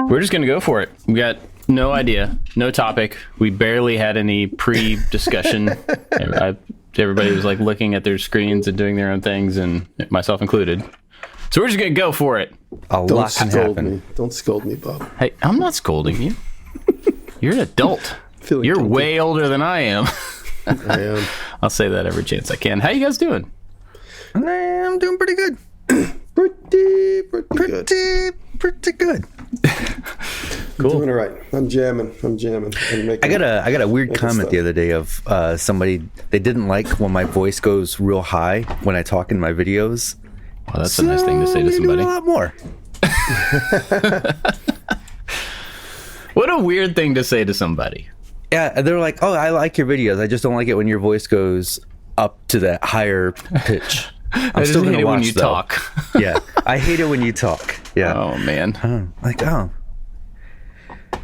We're just going to go for it. We got no idea, no topic. We barely had any pre-discussion. Everybody was like looking at their screens and doing their own things, and myself included. So we're just going to go for it. Lot can happen. Don't scold me, Bob. Hey, I'm not scolding you. You're an adult. You're guilty. Way older than I am. I am. I'll say that every chance I can. How you guys doing? I'm doing pretty good. Pretty good. Cool. Doing all right. I'm jamming. I got a weird comment the other day of somebody. They didn't like when my voice goes real high when I talk in my videos. Well, that's a nice thing to say to somebody. A lot more. What a weird thing to say to somebody. Yeah, they're like, "Oh, I like your videos. I just don't like it when your voice goes up to that higher pitch." I'm still gonna watch when you talk. Yeah, I hate it when you talk. Yeah. Oh man.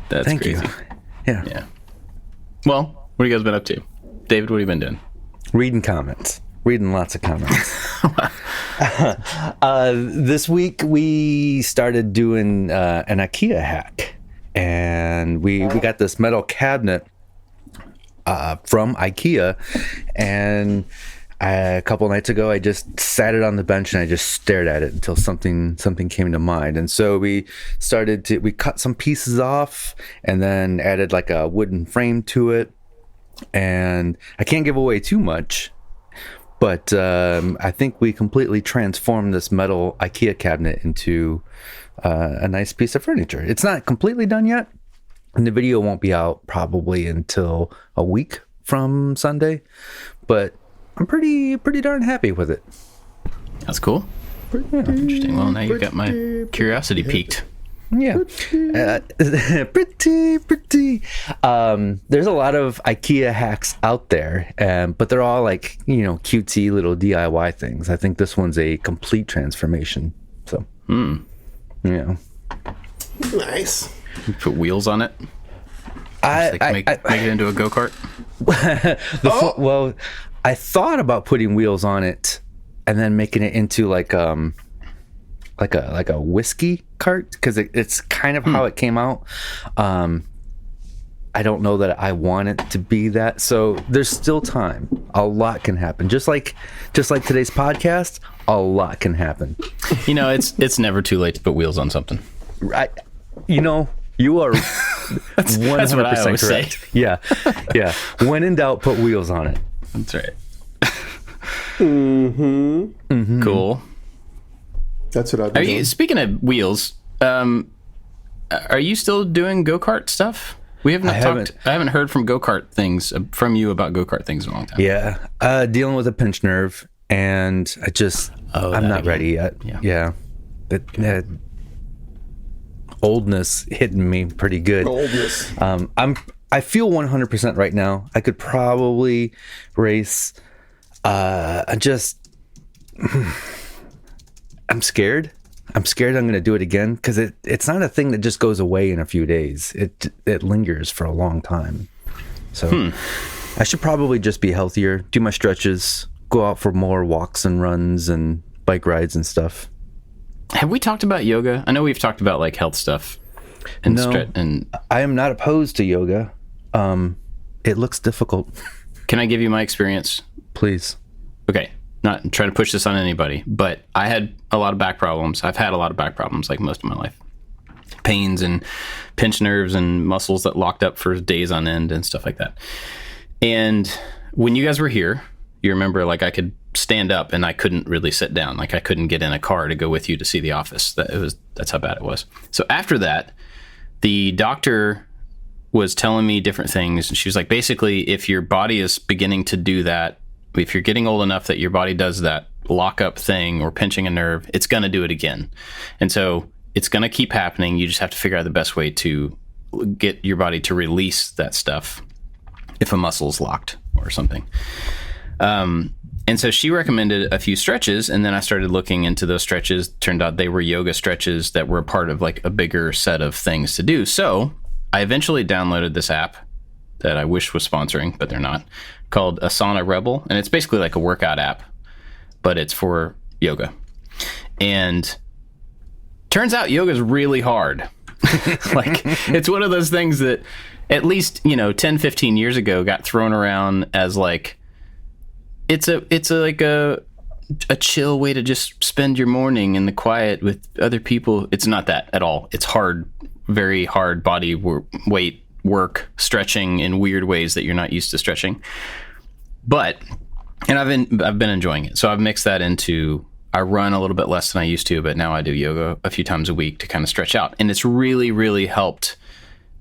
That's thank crazy. You. Yeah. Yeah. Well, what have you guys been up to? David, what have you been doing? Reading lots of comments. This week we started doing an IKEA hack, and we got this metal cabinet from IKEA, and a couple nights ago I just sat it on the bench and I just stared at it until something came to mind. And so we cut some pieces off and then added like a wooden frame to it. And I can't give away too much, but I think we completely transformed this metal IKEA cabinet into a nice piece of furniture. It's not completely done yet, and the video won't be out probably until a week from Sunday, but I'm pretty darn happy with it. That's cool. Interesting. Well, now you've got my curiosity piqued. Yeah. Pretty. There's a lot of IKEA hacks out there, but they're all like, cutesy little DIY things. I think this one's a complete transformation. So, yeah. Nice. You put wheels on it? Make it into a go-kart? Well, I thought about putting wheels on it and then making it into like a whiskey cart, because it's kind of how it came out. I don't know that I want it to be that, so there's still time. A lot can happen, just like today's podcast. A lot can happen. It's never too late to put wheels on something. Right? You are 100% correct. Say. Yeah. When in doubt, put wheels on it. That's right. Mm-hmm. Cool. That's what I've been doing. Speaking of wheels, are you still doing go-kart stuff? We have not talked. I haven't heard from go-kart things from you about go-kart things in a long time. Yeah, dealing with a pinched nerve, and I'm not ready yet. Yeah. That oldness hitting me pretty good. Oldness. I feel 100% right now. I could probably race. I'm scared. I'm going to do it again, because it's not a thing that just goes away in a few days. It lingers for a long time. So I should probably just be healthier, do my stretches, go out for more walks and runs and bike rides and stuff. Have we talked about yoga? I know we've talked about like health stuff. And I am not opposed to yoga. It looks difficult. Can I give you my experience? Please. Okay. Not trying to push this on anybody, but I had a lot of back problems. I've had a lot of back problems like most of my life. Pains and pinched nerves and muscles that locked up for days on end and stuff like that. And when you guys were here, you remember like I could stand up and I couldn't really sit down. Like I couldn't get in a car to go with you to see the office. That's how bad it was. So after that, the doctor was telling me different things. And she was like, basically, if your body is beginning to do that, if you're getting old enough that your body does that lockup thing or pinching a nerve, it's going to do it again. And so it's going to keep happening. You just have to figure out the best way to get your body to release that stuff if a muscle's locked or something. And so she recommended a few stretches, and then I started looking into those stretches. Turned out they were yoga stretches that were a part of like a bigger set of things to do. So I eventually downloaded this app that I wish was sponsoring, but they're not, called Asana Rebel. And it's basically like a workout app, but it's for yoga. And turns out yoga is really hard. Like, it's one of those things that at least, 10, 15 years ago got thrown around as like, it's a chill way to just spend your morning in the quiet with other people. It's not that at all. It's hard, very hard body weight work, stretching in weird ways that you're not used to stretching. But, and I've been enjoying it. So I've mixed that into, I run a little bit less than I used to, but now I do yoga a few times a week to kind of stretch out. And it's really, really helped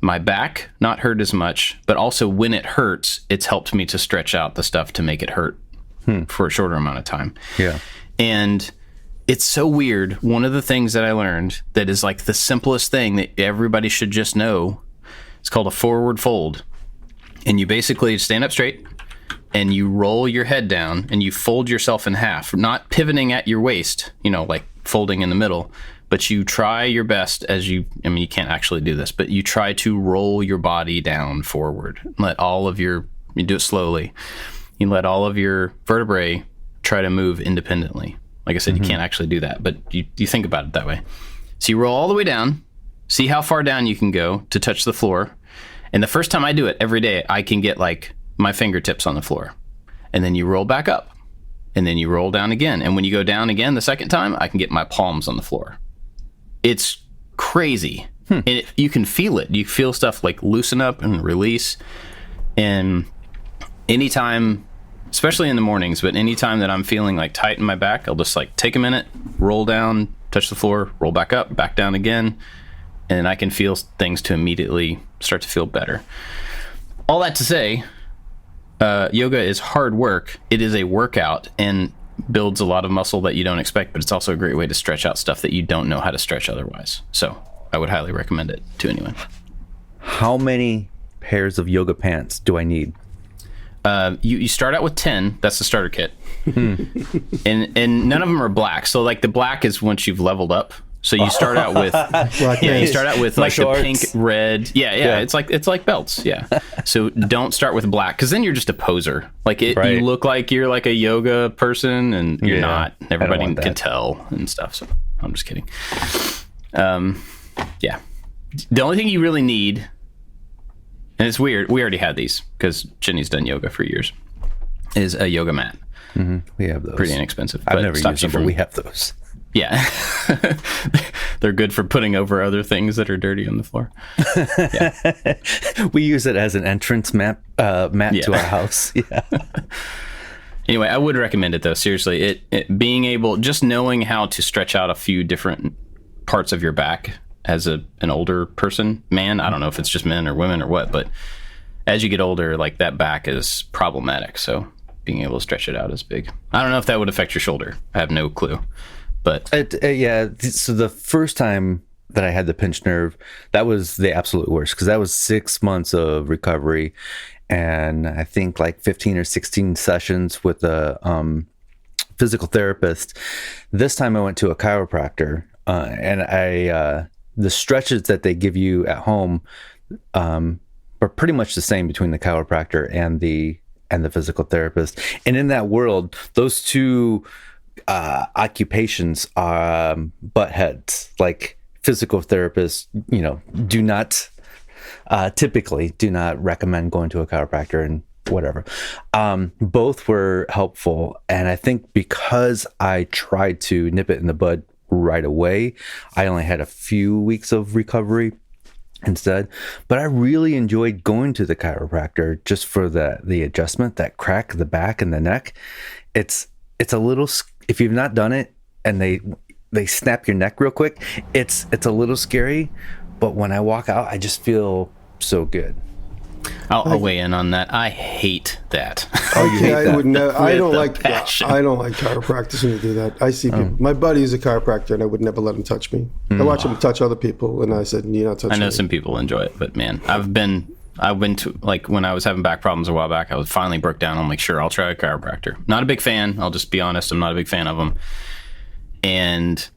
my back not hurt as much, but also when it hurts, it's helped me to stretch out the stuff to make it hurt for a shorter amount of time. Yeah. And it's so weird. One of the things that I learned that is like the simplest thing that everybody should just know, it's called a forward fold. And you basically stand up straight and you roll your head down and you fold yourself in half, not pivoting at your waist, like folding in the middle, but you try your best you can't actually do this, but you try to roll your body down forward. You do it slowly. You let all of your vertebrae try to move independently. Like I said, you can't actually do that, but you think about it that way. So you roll all the way down, see how far down you can go to touch the floor. And the first time I do it every day, I can get like my fingertips on the floor. And then you roll back up and then you roll down again. And when you go down again the second time, I can get my palms on the floor. It's crazy. And you can feel it. You feel stuff like loosen up and release. And anytime, especially in the mornings, but anytime that I'm feeling like tight in my back, I'll just like take a minute, roll down, touch the floor, roll back up, back down again. And I can feel things to immediately start to feel better. All that to say, yoga is hard work. It is a workout and builds a lot of muscle that you don't expect, but it's also a great way to stretch out stuff that you don't know how to stretch otherwise. So I would highly recommend it to anyone. How many pairs of yoga pants do I need? You start out with 10. That's the starter kit. And none of them are black. So like the black is once you've leveled up. So you start out with you start out with like the pink, red. Yeah. It's like belts. Yeah. So don't start with black because then you're just a poser. Like you look like you're like a yoga person and you're not. Everybody can tell and stuff. So I'm just kidding. Yeah. The only thing you really need, and it's weird, we already had these because Jenny's done yoga for years, is a yoga mat. Mm-hmm. We have those. Pretty inexpensive. I've never used them, but we have those. Yeah. They're good for putting over other things that are dirty on the floor. Yeah. We use it as an entrance mat to our house. Yeah. Anyway, I would recommend it though. Seriously, it being able, just knowing how to stretch out a few different parts of your back as an older person, man, I don't know if it's just men or women or what, but as you get older, like that back is problematic. So being able to stretch it out is big. I don't know if that would affect your shoulder. I have no clue. But so the first time that I had the pinched nerve, that was the absolute worst because that was 6 months of recovery and I think like 15 or 16 sessions with a physical therapist. This time I went to a chiropractor and the stretches that they give you at home are pretty much the same between the chiropractor and the physical therapist. And in that world, those two occupations are butt heads. Like physical therapists, do not typically do not recommend going to a chiropractor and whatever. Both were helpful, and I think because I tried to nip it in the bud right away, I only had a few weeks of recovery instead. But I really enjoyed going to the chiropractor just for the adjustment, that crack of the back and the neck. It's a little, if you've not done it and they snap your neck real quick, it's a little scary, but when I walk out, I just feel so good. I'll weigh in on that. I hate that. Oh, you hate that? I don't like chiropractors when you do that. I see people. My buddy is a chiropractor, and I would never let him touch me. I watch him touch other people, and I said, "You're not touching me." I know some people enjoy it, but man, I've been to, like, when I was having back problems a while back, I was finally broke down. I'm like, sure, I'll try a chiropractor. Not a big fan. I'll just be honest. I'm not a big fan of them. And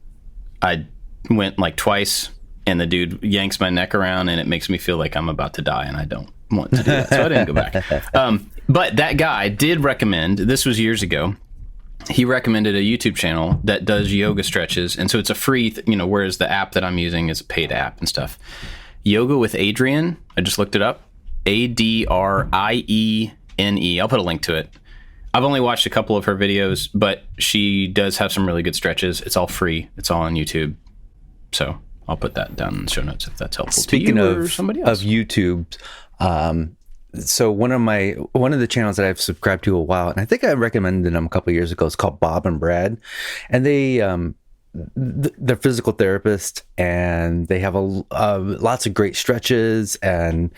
I went like twice, and the dude yanks my neck around, and it makes me feel like I'm about to die, and I don't want to do that. So I didn't go back. But that guy did recommend, this was years ago, he recommended a YouTube channel that does yoga stretches. And so it's a free, whereas the app that I'm using is a paid app and stuff. Yoga with Adriene. I just looked it up. Adriene. I'll put a link to it. I've only watched a couple of her videos, but she does have some really good stretches. It's all free. It's all on YouTube. So I'll put that down in the show notes if that's helpful. Speaking to you of or somebody else. Of YouTube, so one of the channels that I've subscribed to a while, and I think I recommended them a couple of years ago, it's called Bob and Brad, and they're physical therapists, and they have lots of great stretches and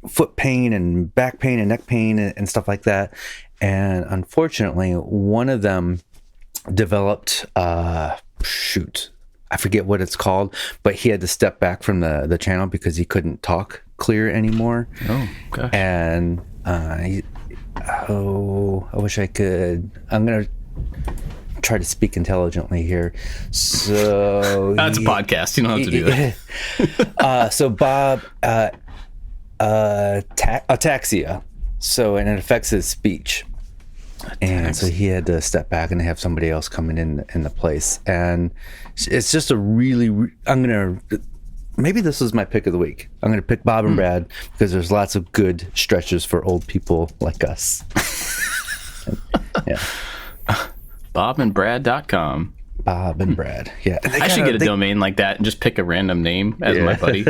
foot pain and back pain and neck pain and stuff like that. And unfortunately, one of them developed I forget what it's called, but he had to step back from the channel because he couldn't talk clear anymore. Oh, gosh. And I wish I could. I'm gonna try to speak intelligently here. So that's a podcast. You don't have to do that. So Bob, ataxia. So, and it affects his speech. And so he had to step back and have somebody else coming in the place. And it's just a maybe this is my pick of the week. I'm going to pick Bob and Brad because there's lots of good stretches for old people like us. Yeah. Bobandbrad.com. Bob and Brad. Yeah. I should get a domain like that and just pick a random name as my buddy.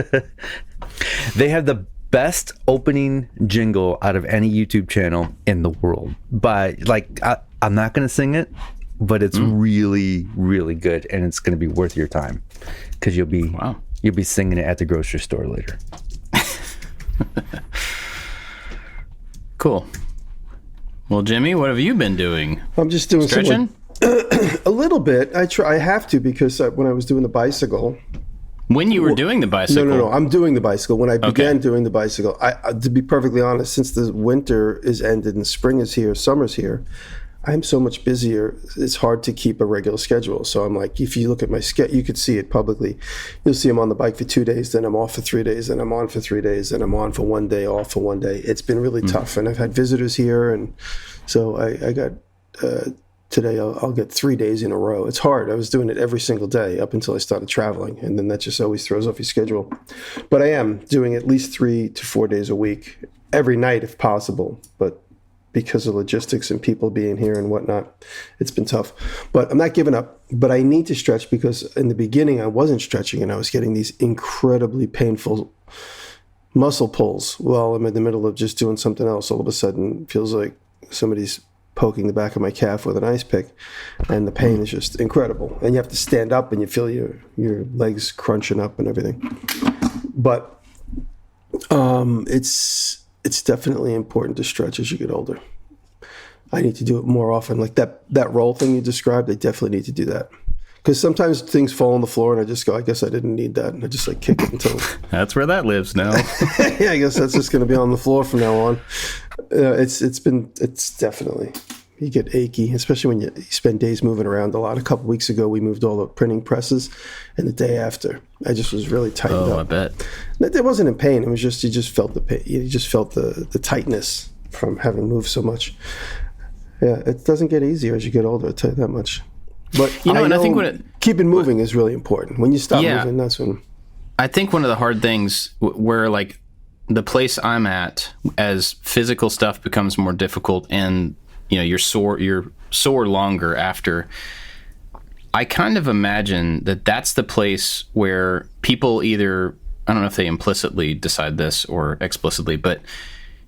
They have the best opening jingle out of any YouTube channel in the world. But I'm not going to sing it, but it's really, really good, and it's going to be worth your time because you'll be singing it at the grocery store later. Cool. Well, Jimmy, what have you been doing? I'm just doing stretching. A little bit. I have to because when I was doing the bicycle. When you were doing the bicycle? No. I'm doing the bicycle. When I began doing the bicycle, to be perfectly honest, since the winter is ended and spring is here, summer's here, I'm so much busier. It's hard to keep a regular schedule. So I'm like, if you look at my schedule, you could see it publicly. You'll see I'm on the bike for 2 days, then I'm off for 3 days, then I'm on for 3 days, then I'm on for 1 day, off for 1 day. It's been really tough. And I've had visitors here. And so I got, today I'll get 3 days in a row. It's hard. I was doing it every single day up until I started traveling. And then that just always throws off your schedule. But I am doing at least 3 to 4 days a week, every night if possible. But because of logistics and people being here and whatnot, it's been tough. But I'm not giving up. But I need to stretch because in the beginning I wasn't stretching and I was getting these incredibly painful muscle pulls while I'm in the middle of just doing something else. All of a sudden it feels like somebody's poking the back of my calf with an ice pick, and the pain is just incredible. And you have to stand up and you feel your legs crunching up and everything. But it's definitely important to stretch as you get older. I need to do it more often. Like that roll thing you described, I definitely need to do that. Because sometimes things fall on the floor and I just go, I guess I didn't need that. And I just kick it until... That's where that lives now. Yeah, I guess that's just going to be on the floor from now on. It's definitely... You get achy, especially when you spend days moving around a lot. A couple weeks ago, we moved all the printing presses, and the day after, I just was really tightened up. Oh, I bet. It wasn't in pain. It was just, you just felt the pain. You just felt the tightness from having moved so much. Yeah, it doesn't get easier as you get older, I'll tell you that much. But I think keeping moving is really important. When you stop moving, that's when... I think one of the hard things where the place I'm at, as physical stuff becomes more difficult and you're sore longer after, I kind of imagine that that's the place where people either, I don't know if they implicitly decide this or explicitly, but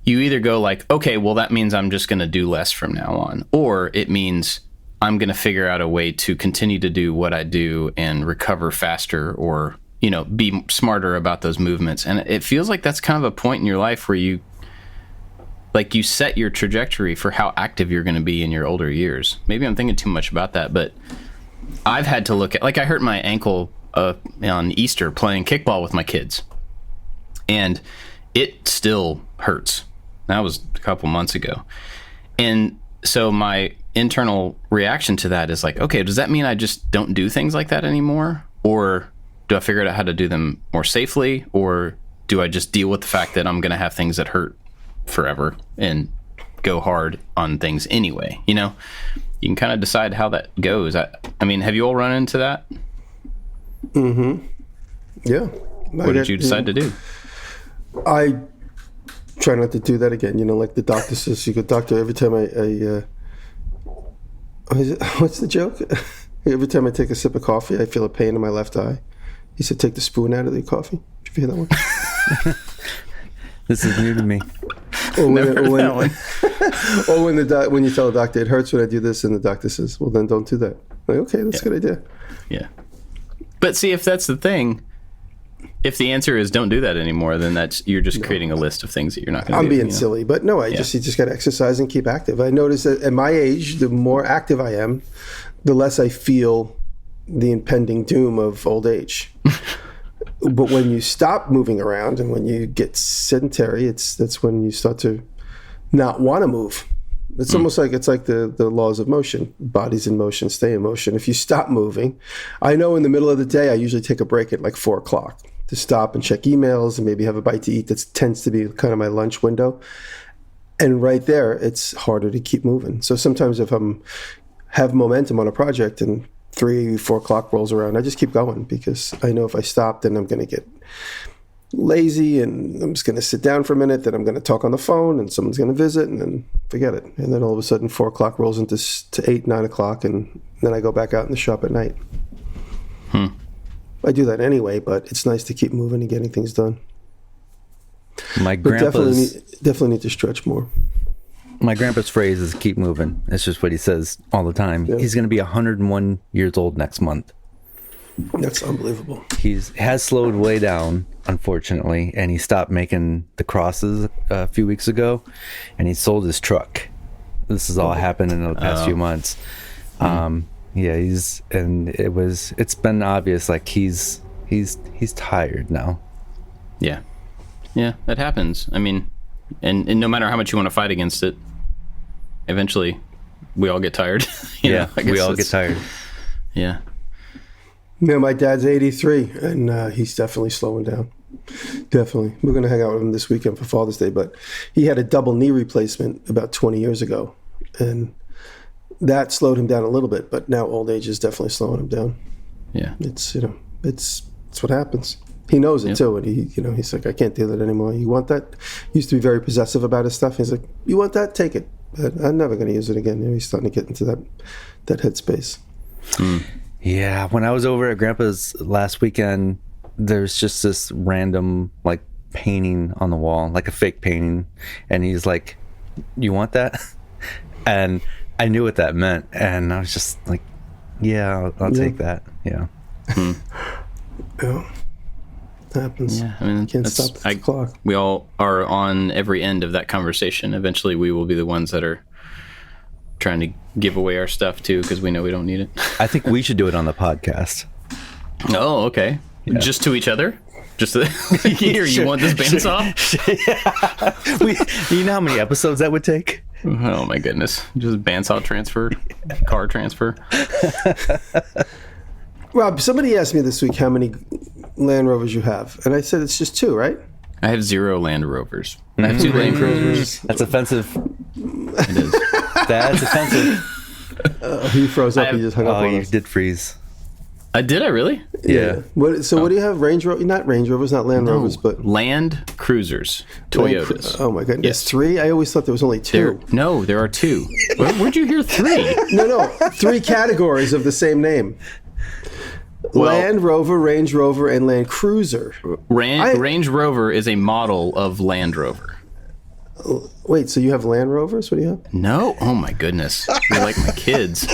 you either go okay, well, that means I'm just going to do less from now on, or it means I'm going to figure out a way to continue to do what I do and recover faster, or, be smarter about those movements. And it feels like that's kind of a point in your life where you set your trajectory for how active you're going to be in your older years. Maybe I'm thinking too much about that, but I've had to look at, I hurt my ankle on Easter playing kickball with my kids, and it still hurts. That was a couple months ago. And so my internal reaction to that is okay, does that mean I just don't do things like that anymore? Or do I figure out how to do them more safely? Or do I just deal with the fact that I'm going to have things that hurt forever and go hard on things anyway, you can kind of decide how that goes. I mean, have you all run into that? Yeah. What did you decide to do? I try not to do that again. Like the doctor says, you go, doctor, every time what's the joke? Every time I take a sip of coffee, I feel a pain in my left eye. He said, take the spoon out of the coffee. Did you hear that one? This is new to me. Or when you tell a doctor, it hurts when I do this, and the doctor says, well, then don't do that. Like, okay, that's a good idea. Yeah. But see, if that's the thing, if the answer is don't do that anymore, then you're just creating a list of things that you're not going to do. I'm being silly, but no, you just got to exercise and keep active. I notice that at my age, the more active I am, the less I feel the impending doom of old age. But when you stop moving around and when you get sedentary, that's when you start to not want to move. It's almost like the laws of motion. Body's in motion, stay in motion. If you stop moving, I know in the middle of the day, I usually take a break at like 4:00 to stop and check emails and maybe have a bite to eat. That tends to be kind of my lunch window. And right there, it's harder to keep moving. So sometimes if have momentum on a project and 3-4 o'clock rolls around, I just keep going because I know if I stop, then I'm going to get lazy and I'm just going to sit down for a minute, then I'm going to talk on the phone and someone's going to visit and then forget it. And then all of a sudden 4 o'clock rolls into 8-9 o'clock and then I go back out in the shop at night. I do that anyway, but it's nice to keep moving and getting things done. My But grandpa's definitely need to stretch more. My grandpa's phrase is keep moving. It's just what he says all the time. Yeah. He's going to be 101 years old next month. That's unbelievable. He has slowed way down, unfortunately, and he stopped making the crosses a few weeks ago, and he sold his truck. This has all happened in the past few months. It's been obvious, like he's tired now. Yeah, that happens. I mean, and no matter how much you want to fight against it, eventually we all get tired. We all get tired. Yeah. Yeah, my dad's 83, and he's definitely slowing down. Definitely. We're going to hang out with him this weekend for Father's Day, but he had a double knee replacement about 20 years ago, and that slowed him down a little bit, but now old age is definitely slowing him down. Yeah. It's what happens. He knows it too, and he's like, I can't do that anymore. You want that? He used to be very possessive about his stuff. He's like, you want that? Take it. But I'm never going to use it again. He's starting to get into that headspace. Yeah, when I was over at Grandpa's last weekend, there's just this random like painting on the wall, like a fake painting, and he's like, you want that? And I knew what that meant, and I was just like, yeah, I'll take that. Yeah. Yeah. Happens. Yeah, I mean, you can't stop the clock. We all are on every end of that conversation. Eventually, we will be the ones that are trying to give away our stuff too, because we know we don't need it. I think we should do it on the podcast. Oh, okay. Yeah. Just to each other? Just to, here, you want this bandsaw? You know how many episodes that would take? Oh my goodness! Just bandsaw transfer, car transfer. Rob, somebody asked me this week how many Land Rovers you have, and I said it's just 2, right? I have 0 Land Rovers. I have 2 Land Cruisers. That's offensive. It is. That's offensive. He froze up. He just hung up on us. You did freeze. Did I really? Yeah. What do you have? Range Rover? Not Range Rovers, not Land Rovers, but Land Cruisers, Toyotas. Oh my goodness, yes. 3? I always thought there was only 2. There are 2. Where'd you hear 3? No, 3 categories of the same name. Land Rover, Range Rover, and Land Cruiser. Range Rover is a model of Land Rover. Wait, so you have Land Rovers? What do you have? No. Oh my goodness. You're like my kids.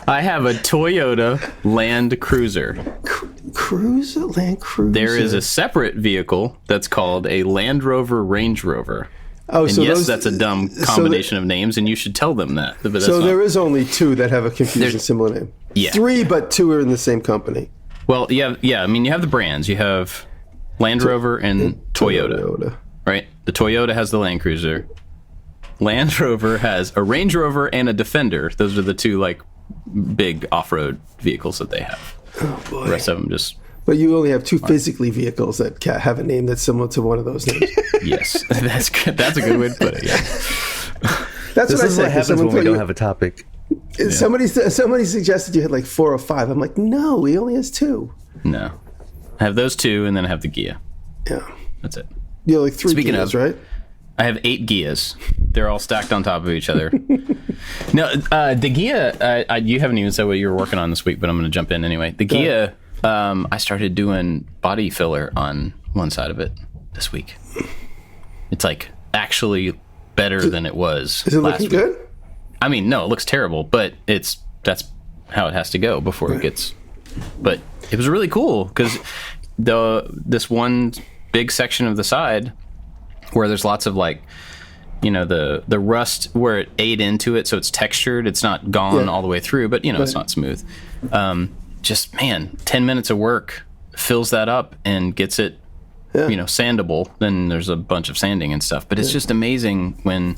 I have a Toyota Land Cruiser. Land Cruiser? There is a separate vehicle that's called a Land Rover Range Rover. Oh, and so yes, that's a dumb combination of names, and you should tell them that. But that's there is only 2 that have a confusing similar name. Yeah. 3, but 2 are in the same company. Well, yeah. I mean, you have the brands. You have Land Rover and Toyota. Right? The Toyota has the Land Cruiser. Land Rover has a Range Rover and a Defender. Those are the 2 like big off-road vehicles that they have. Oh boy. The rest of them just. But you only have 2 physically vehicles that have a name that's similar to one of those names. Yes, that's good. That's a good way to put it. Yeah. That's This what I is said. what happens when we don't have a topic. Somebody suggested you had like 4 or 5. I'm like, no, he only has 2. No. I have those 2, and then I have the Gia. Yeah. That's it. You have like 3 Speaking Gias, of, right? I have 8 Gias. They're all stacked on top of each other. No, the Gia, you haven't even said what you were working on this week, but I'm going to jump in anyway. The Gia, I started doing body filler on one side of it this week. It's like actually better than it was. Is it last looking week. good? I mean, no, it looks terrible, but that's how it has to go before it gets. But it was really cool because this one big section of the side where there's lots of like, you know, the rust where it ate into it, so it's textured. It's not gone all the way through, but you know, it's not smooth. Just man, 10 minutes of work fills that up and gets it, you know, sandable. Then there's a bunch of sanding and stuff, but it's just amazing when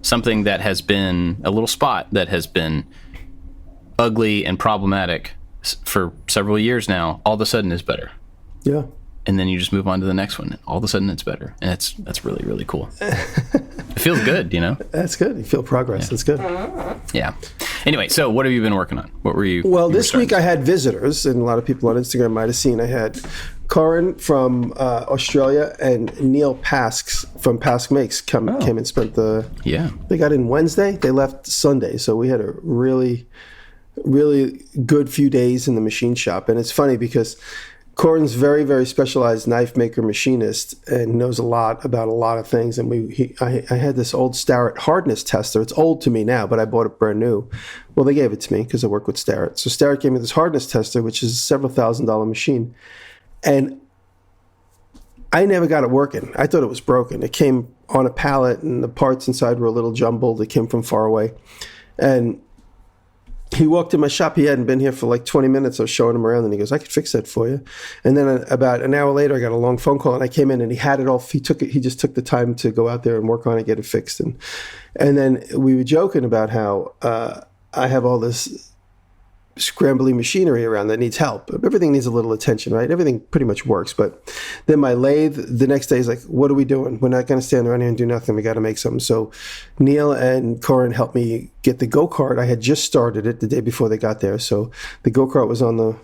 something that has been a little spot that has been ugly and problematic for several years now, all of a sudden is better. Yeah. And then you just move on to the next one. And all of a sudden it's better. And that's really, really cool. It feels good, you know? That's good. You feel progress. That's good. Yeah. Anyway, so what have you been working on? What were you? Well, this week I had visitors, and a lot of people on Instagram might have seen. I had Corin from Australia and Neil Pasks from Pask Makes came and spent they got in Wednesday. They left Sunday. So we had a really, really good few days in the machine shop. And it's funny because Corin's very, very specialized knife maker machinist and knows a lot about a lot of things. And I had this old Starrett hardness tester. It's old to me now, but I bought it brand new. Well, they gave it to me because I work with Starrett. So Starrett gave me this hardness tester, which is a several $1,000 machine. And I never got it working. I thought it was broken. It came on a pallet and the parts inside were a little jumbled. It came from far away. And he walked in my shop. He hadn't been here for like 20 minutes. I was showing him around and he goes, I could fix that for you. And then about an hour later, I got a long phone call and I came in and he had it all. He just took the time to go out there and work on it, get it fixed. And then we were joking about how I have all this scrambly machinery around that needs help. Everything needs a little attention, right? Everything pretty much works. But then my lathe, the next day is like, what are we doing? We're not going to stand around here and do nothing. We got to make something. So Neil and Corin helped me get the go-kart. I had just started it the day before they got there. So the go-kart was on the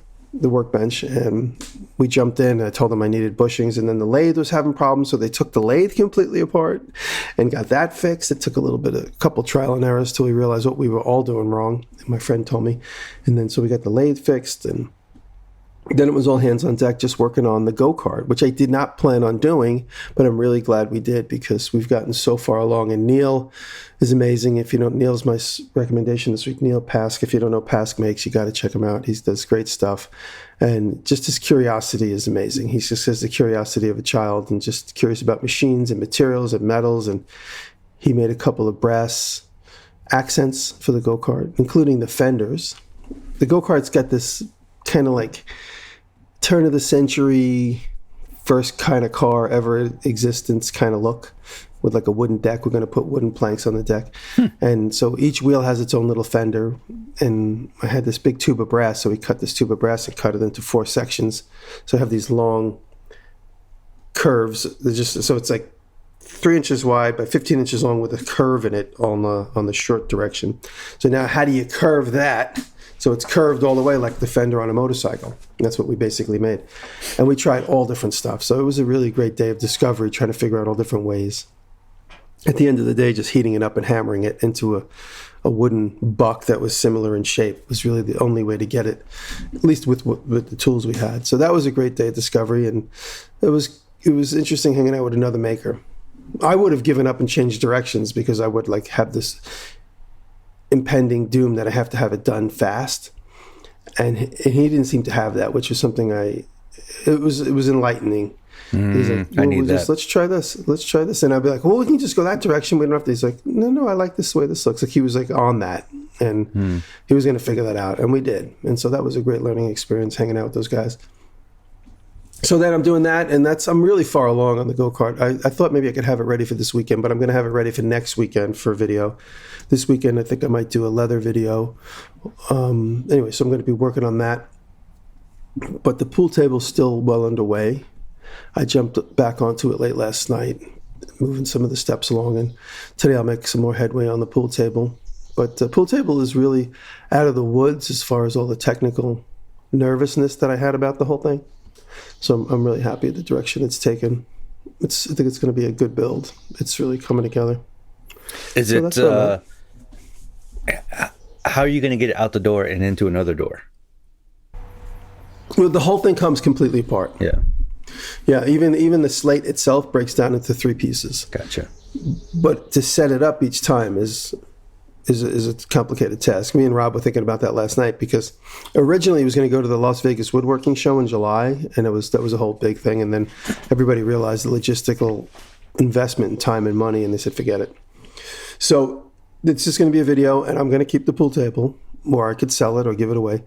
workbench and we jumped in. I told them I needed bushings, and then the lathe was having problems. So they took the lathe completely apart and got that fixed. It took a couple trial and errors till we realized what we were all doing wrong. And my friend told me. And then so we got the lathe fixed, and then it was all hands on deck just working on the go-kart, which I did not plan on doing, but I'm really glad we did because we've gotten so far along. And Neil is amazing. If you don't, Neil's my recommendation this week, Neil Pask. If you don't know Pask Makes, you got to check him out. He does great stuff. And just his curiosity is amazing. He just has the curiosity of a child and just curious about machines and materials and metals. And he made a couple of brass accents for the go-kart, including the fenders. The go-kart's got this kind of like turn of the century, first kind of car ever in existence kind of look with like a wooden deck. We're going to put wooden planks on the deck. And so each wheel has its own little fender. And I had this big tube of brass. So we cut this tube of brass and cut it into 4 sections. So I have these long curves. So it's like 3 inches wide by 15 inches long with a curve in it on the short direction. So now how do you curve that? So it's curved all the way like the fender on a motorcycle. And that's what we basically made. And we tried all different stuff. So it was a really great day of discovery, trying to figure out all different ways. At the end of the day, just heating it up and hammering it into a wooden buck that was similar in shape was really the only way to get it, at least with the tools we had. So that was a great day of discovery. And it was interesting hanging out with another maker. I would have given up and changed directions because I would like have this impending doom that I have to have it done fast, and he didn't seem to have that, which was something it was enlightening. He's like, well, I need that. let's try this, and I'd be like, well, we can just go that direction. We don't have to. He's like, no, I like this way this looks. Like he was like on that, and he was going to figure that out, and we did. And so that was a great learning experience hanging out with those guys. So then I'm doing that, and I'm really far along on the go-kart. I thought maybe I could have it ready for this weekend, but I'm going to have it ready for next weekend for video. This weekend, I think I might do a leather video. Anyway, so I'm going to be working on that. But the pool table's still well underway. I jumped back onto it late last night. moving some of the steps along. And today I'll make some more headway on the pool table. But the pool table is really out of the woods as far as all the technical nervousness that I had about the whole thing. So I'm really happy with the direction it's taken. I think it's going to be a good build. It's really coming together. How are you going to get it out the door and into another door? Well, the whole thing comes completely apart. Yeah. Even the slate itself breaks down into 3 pieces. Gotcha. But to set it up each time is a complicated task. Me and Rob were thinking about that last night because originally he was going to go to the Las Vegas woodworking show in July, and that was a whole big thing. And then everybody realized the logistical investment in time and money, and they said, forget it. So it's just going to be a video, and I'm going to keep the pool table, or I could sell it or give it away.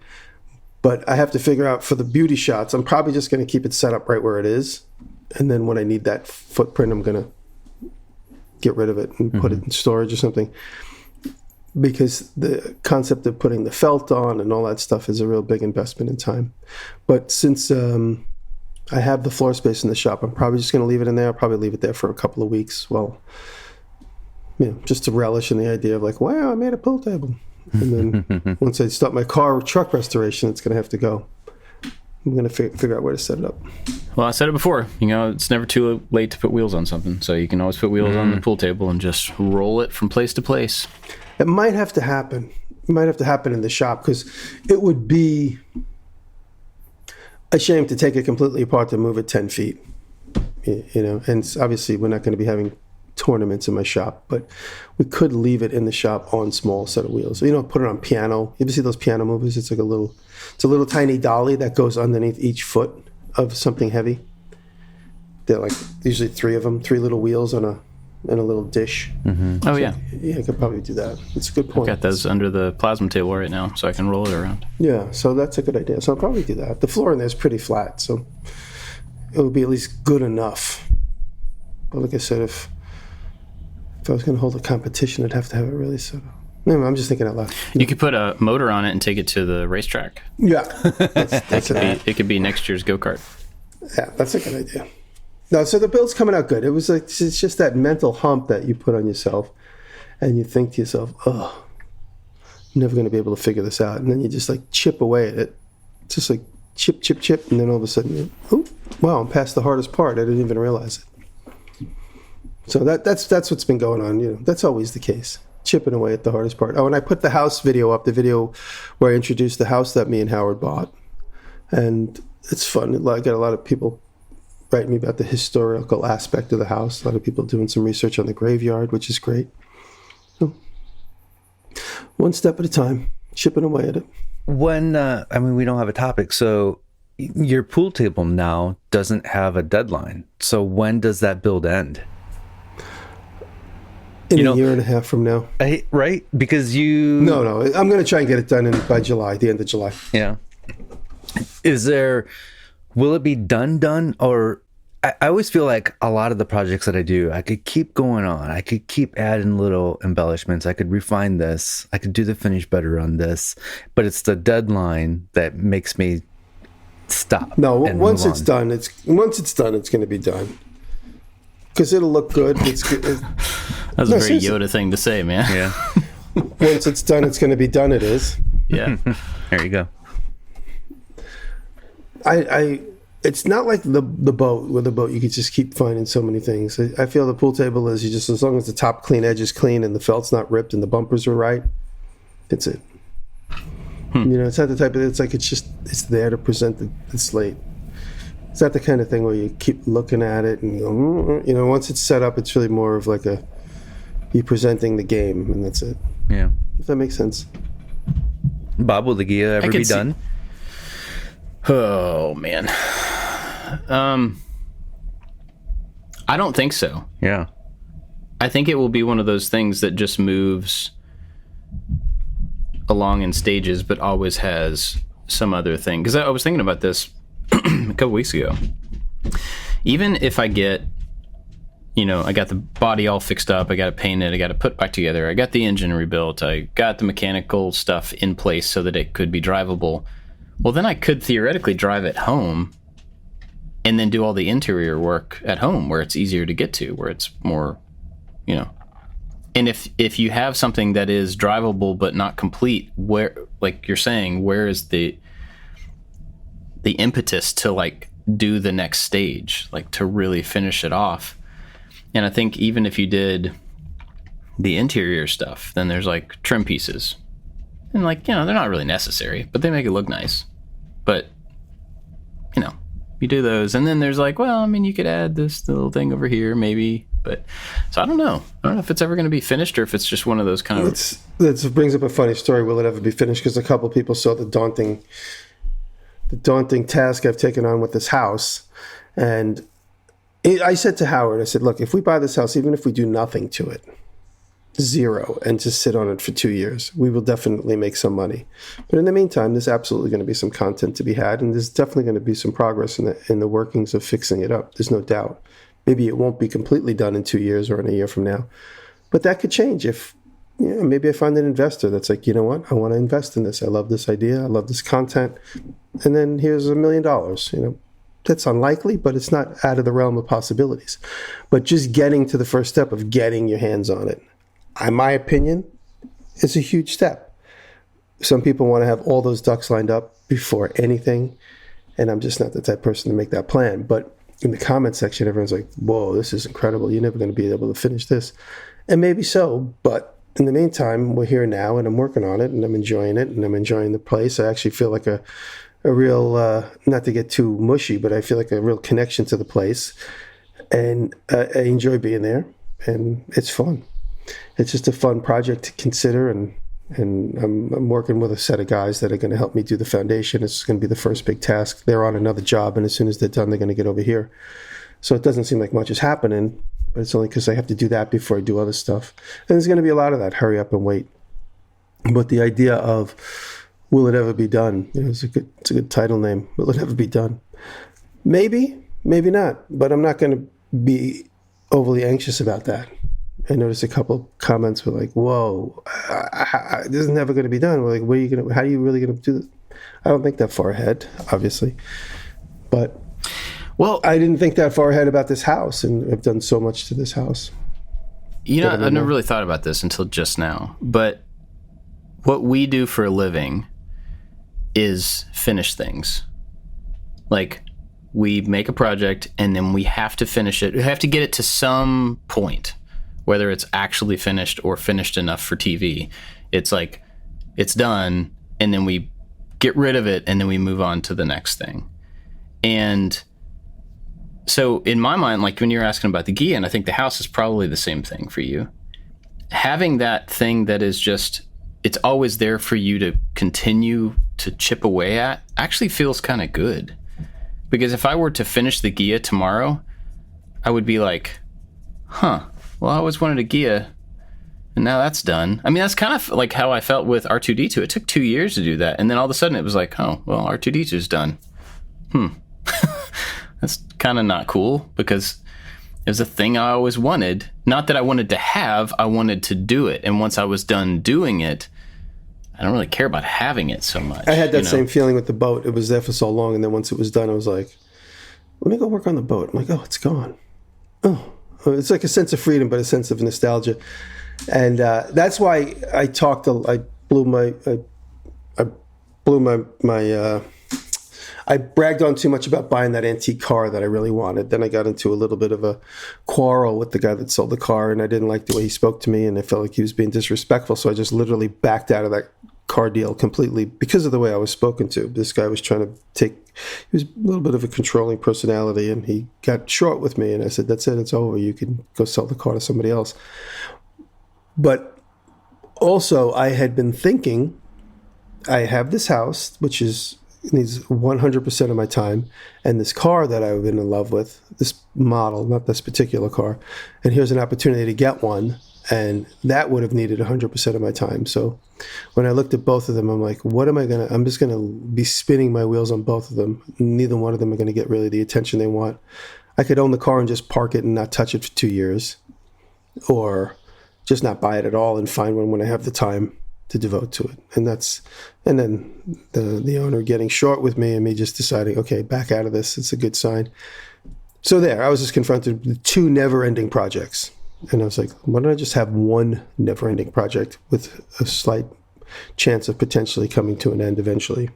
But I have to figure out for the beauty shots, I'm probably just going to keep it set up right where it is. And then when I need that footprint, I'm going to get rid of it and put it in storage or something. Because the concept of putting the felt on and all that stuff is a real big investment in time. But since I have the floor space in the shop, I'm probably just going to leave it in there. I'll probably leave it there for a couple of weeks. Well, just to relish in the idea of like, wow, I made a pool table. And then once I start my car or truck restoration, it's going to have to go. I'm going to figure out where to set it up. Well, I said it before, it's never too late to put wheels on something. So you can always put wheels on the pool table and just roll it from place to place. It might have to happen. It might have to happen in the shop because it would be a shame to take it completely apart to move it 10 feet. And obviously we're not going to be having tournaments in my shop, but we could leave it in the shop on small set of wheels. So, put it on piano. You ever see those piano movers? It's like a little tiny dolly that goes underneath each foot of something heavy. They're like usually 3 of them, 3 little wheels on a little dish. Oh, yeah. Yeah, I could probably do that. It's a good point. I've got those under the plasma table right now, so I can roll it around. Yeah, so that's a good idea. So I'll probably do that. The floor in there is pretty flat, so it would be at least good enough. But like I said, if I was going to hold a competition, I'd have to have it really set up. Anyway, I'm just thinking out loud. You could put a motor on it and take it to the racetrack. Yeah. It could be next year's go-kart. Yeah, that's a good idea. No, so the build's coming out good. It's just that mental hump that you put on yourself, and you think to yourself, oh, I'm never going to be able to figure this out. And then you just like chip away at it. Just like chip, and then all of a sudden, wow, I'm past the hardest part. I didn't even realize it. So that's what's been going on. That's always the case. Chipping away at the hardest part. Oh, and I put the house video up, the video where I introduced the house that me and Howard bought. And it's fun. I got a lot of people writing me about the historical aspect of the house. A lot of people doing some research on the graveyard, which is great. So, one step at a time, chipping away at it. When, we don't have a topic, so your pool table now doesn't have a deadline. So when does that build end? In a year and a half from now. Right? Because you... No. I'm going to try and get it done by July, the end of July. Yeah. Will it be done? Or I always feel like a lot of the projects that I do, I could keep going on. I could keep adding little embellishments. I could refine this. I could do the finish better on this. But it's the deadline that makes me stop. No, once it's done, it's going to be done. Because it'll look good. It's good. That's a very Yoda thing to say, man. Yeah. Once it's done, it's going to be done. It is. Yeah. There you go. It's not like the boat. With the boat, you could just keep finding so many things. I feel the pool table is as long as the top clean edge is clean and the felt's not ripped and the bumpers are right, it's it. It's not the type of, it's there to present the slate. It's not the kind of thing where you keep looking at it and go, once it's set up, it's really more of like you presenting the game and that's it. Yeah. If that makes sense. Bob, will the Gia ever be done? Oh, man. I don't think so. Yeah. I think it will be one of those things that just moves along in stages, but always has some other thing. Because I was thinking about this a couple weeks ago. Even if I get, I got the body all fixed up, I got it painted, I got it put back together, I got the engine rebuilt, I got the mechanical stuff in place so that it could be drivable. Well, then I could theoretically drive it home and then do all the interior work at home where it's easier to get to, where it's more, you know. And if you have something that is drivable but not complete, where, like you're saying, where is the impetus to like do the next stage, like to really finish it off? And I think even if you did the interior stuff, then there's like trim pieces, and like, you know, they're not really necessary, but they make it look nice. But, you know, you do those, and then there's like, well, I mean, you could add this little thing over here maybe. But so I don't know if it's ever going to be finished, or if it's just one of those kind of. That brings up a funny story. Will it ever be finished? Because a couple of people saw the daunting task I've taken on with this house, and I said to Howard, I said, look, if we buy this house, even if we do nothing to it, zero, and just sit on it for 2 years, we will definitely make some money. But in the meantime, there's absolutely going to be some content to be had, and there's definitely going to be some progress in the workings of fixing it up. There's no doubt. Maybe it won't be completely done in 2 years or in a year from now, but that could change if, you know, maybe I find an investor that's like, you know what, I want to invest in this. I love this idea. I love this content. And then here's $1 million. You know, that's unlikely, but it's not out of the realm of possibilities. But just getting to the first step of getting your hands on it, in my opinion, is a huge step. Some people want to have all those ducks lined up before anything, and I'm just not the type of person to make that plan. But in the comment section, everyone's like, whoa, this is incredible. You're never going to be able to finish this. And maybe so, but in the meantime, we're here now, and I'm working on it, and I'm enjoying it, and I'm enjoying the place. I actually feel like a real, not to get too mushy, but I feel like a real connection to the place. And I enjoy being there, and it's fun. It's just a fun project to consider, and I'm working with a set of guys that are going to help me do the foundation. It's going to be the first big task. They're on another job, and as soon as they're done, they're going to get over here. So it doesn't seem like much is happening, but it's only because I have to do that before I do other stuff. And there's going to be a lot of that, hurry up and wait. But the idea of, will it ever be done? You know, it's a good title name. Will it ever be done? Maybe, maybe not. But I'm not going to be overly anxious about that. I noticed a couple comments were like, whoa, this is never going to be done. We're like, how are you really going to do this? I don't think that far ahead, obviously. But well, I didn't think that far ahead about this house, and I've done so much to this house. You know, I've never really thought about this until just now. But what we do for a living is finish things. Like, we make a project, and then we have to finish it. We have to get it to some point, whether it's actually finished or finished enough for TV. It's like, it's done, and then we get rid of it, and then we move on to the next thing. And so in my mind, like when you're asking about the Gia, and I think the house is probably the same thing for you. Having that thing that is just, it's always there for you to continue to chip away at actually feels kind of good. Because if I were to finish the Gia tomorrow, I would be like, well, I always wanted a Gia, and now that's done. I mean, that's kind of like how I felt with R2-D2. It took 2 years to do that, and then all of a sudden it was like, oh, well, R2-D2 is done. That's kind of not cool, because it was a thing I always wanted. Not that I wanted to have, I wanted to do it. And once I was done doing it, I don't really care about having it so much. I had that same feeling with the boat. It was there for so long, and then once it was done, I was like, let me go work on the boat. I'm like, oh, it's gone. Oh, it's like a sense of freedom, but a sense of nostalgia. And that's why I I bragged on too much about buying that antique car that I really wanted. Then I got into a little bit of a quarrel with the guy that sold the car, and I didn't like the way he spoke to me, and I felt like he was being disrespectful. So I just literally backed out of that car deal completely because of the way I was spoken to. This guy was trying to he was a little bit of a controlling personality, and he got short with me, and I said, that's it, it's over. You can go sell the car to somebody else. But also, I had been thinking, I have this house, which needs 100% of my time, and this car that I've been in love with, this model, not this particular car, and here's an opportunity to get one, and that would have needed 100% of my time. So when I looked at both of them, I'm like, I'm just going to be spinning my wheels on both of them. Neither one of them are going to get really the attention they want. I could own the car and just park it and not touch it for 2 years, or just not buy it at all and find one when I have the time to devote to it. And then the owner getting short with me and me just deciding, okay, back out of this. It's a good sign. So I was just confronted with 2 never-ending projects. And I was like, why don't I just have one never-ending project with a slight chance of potentially coming to an end eventually?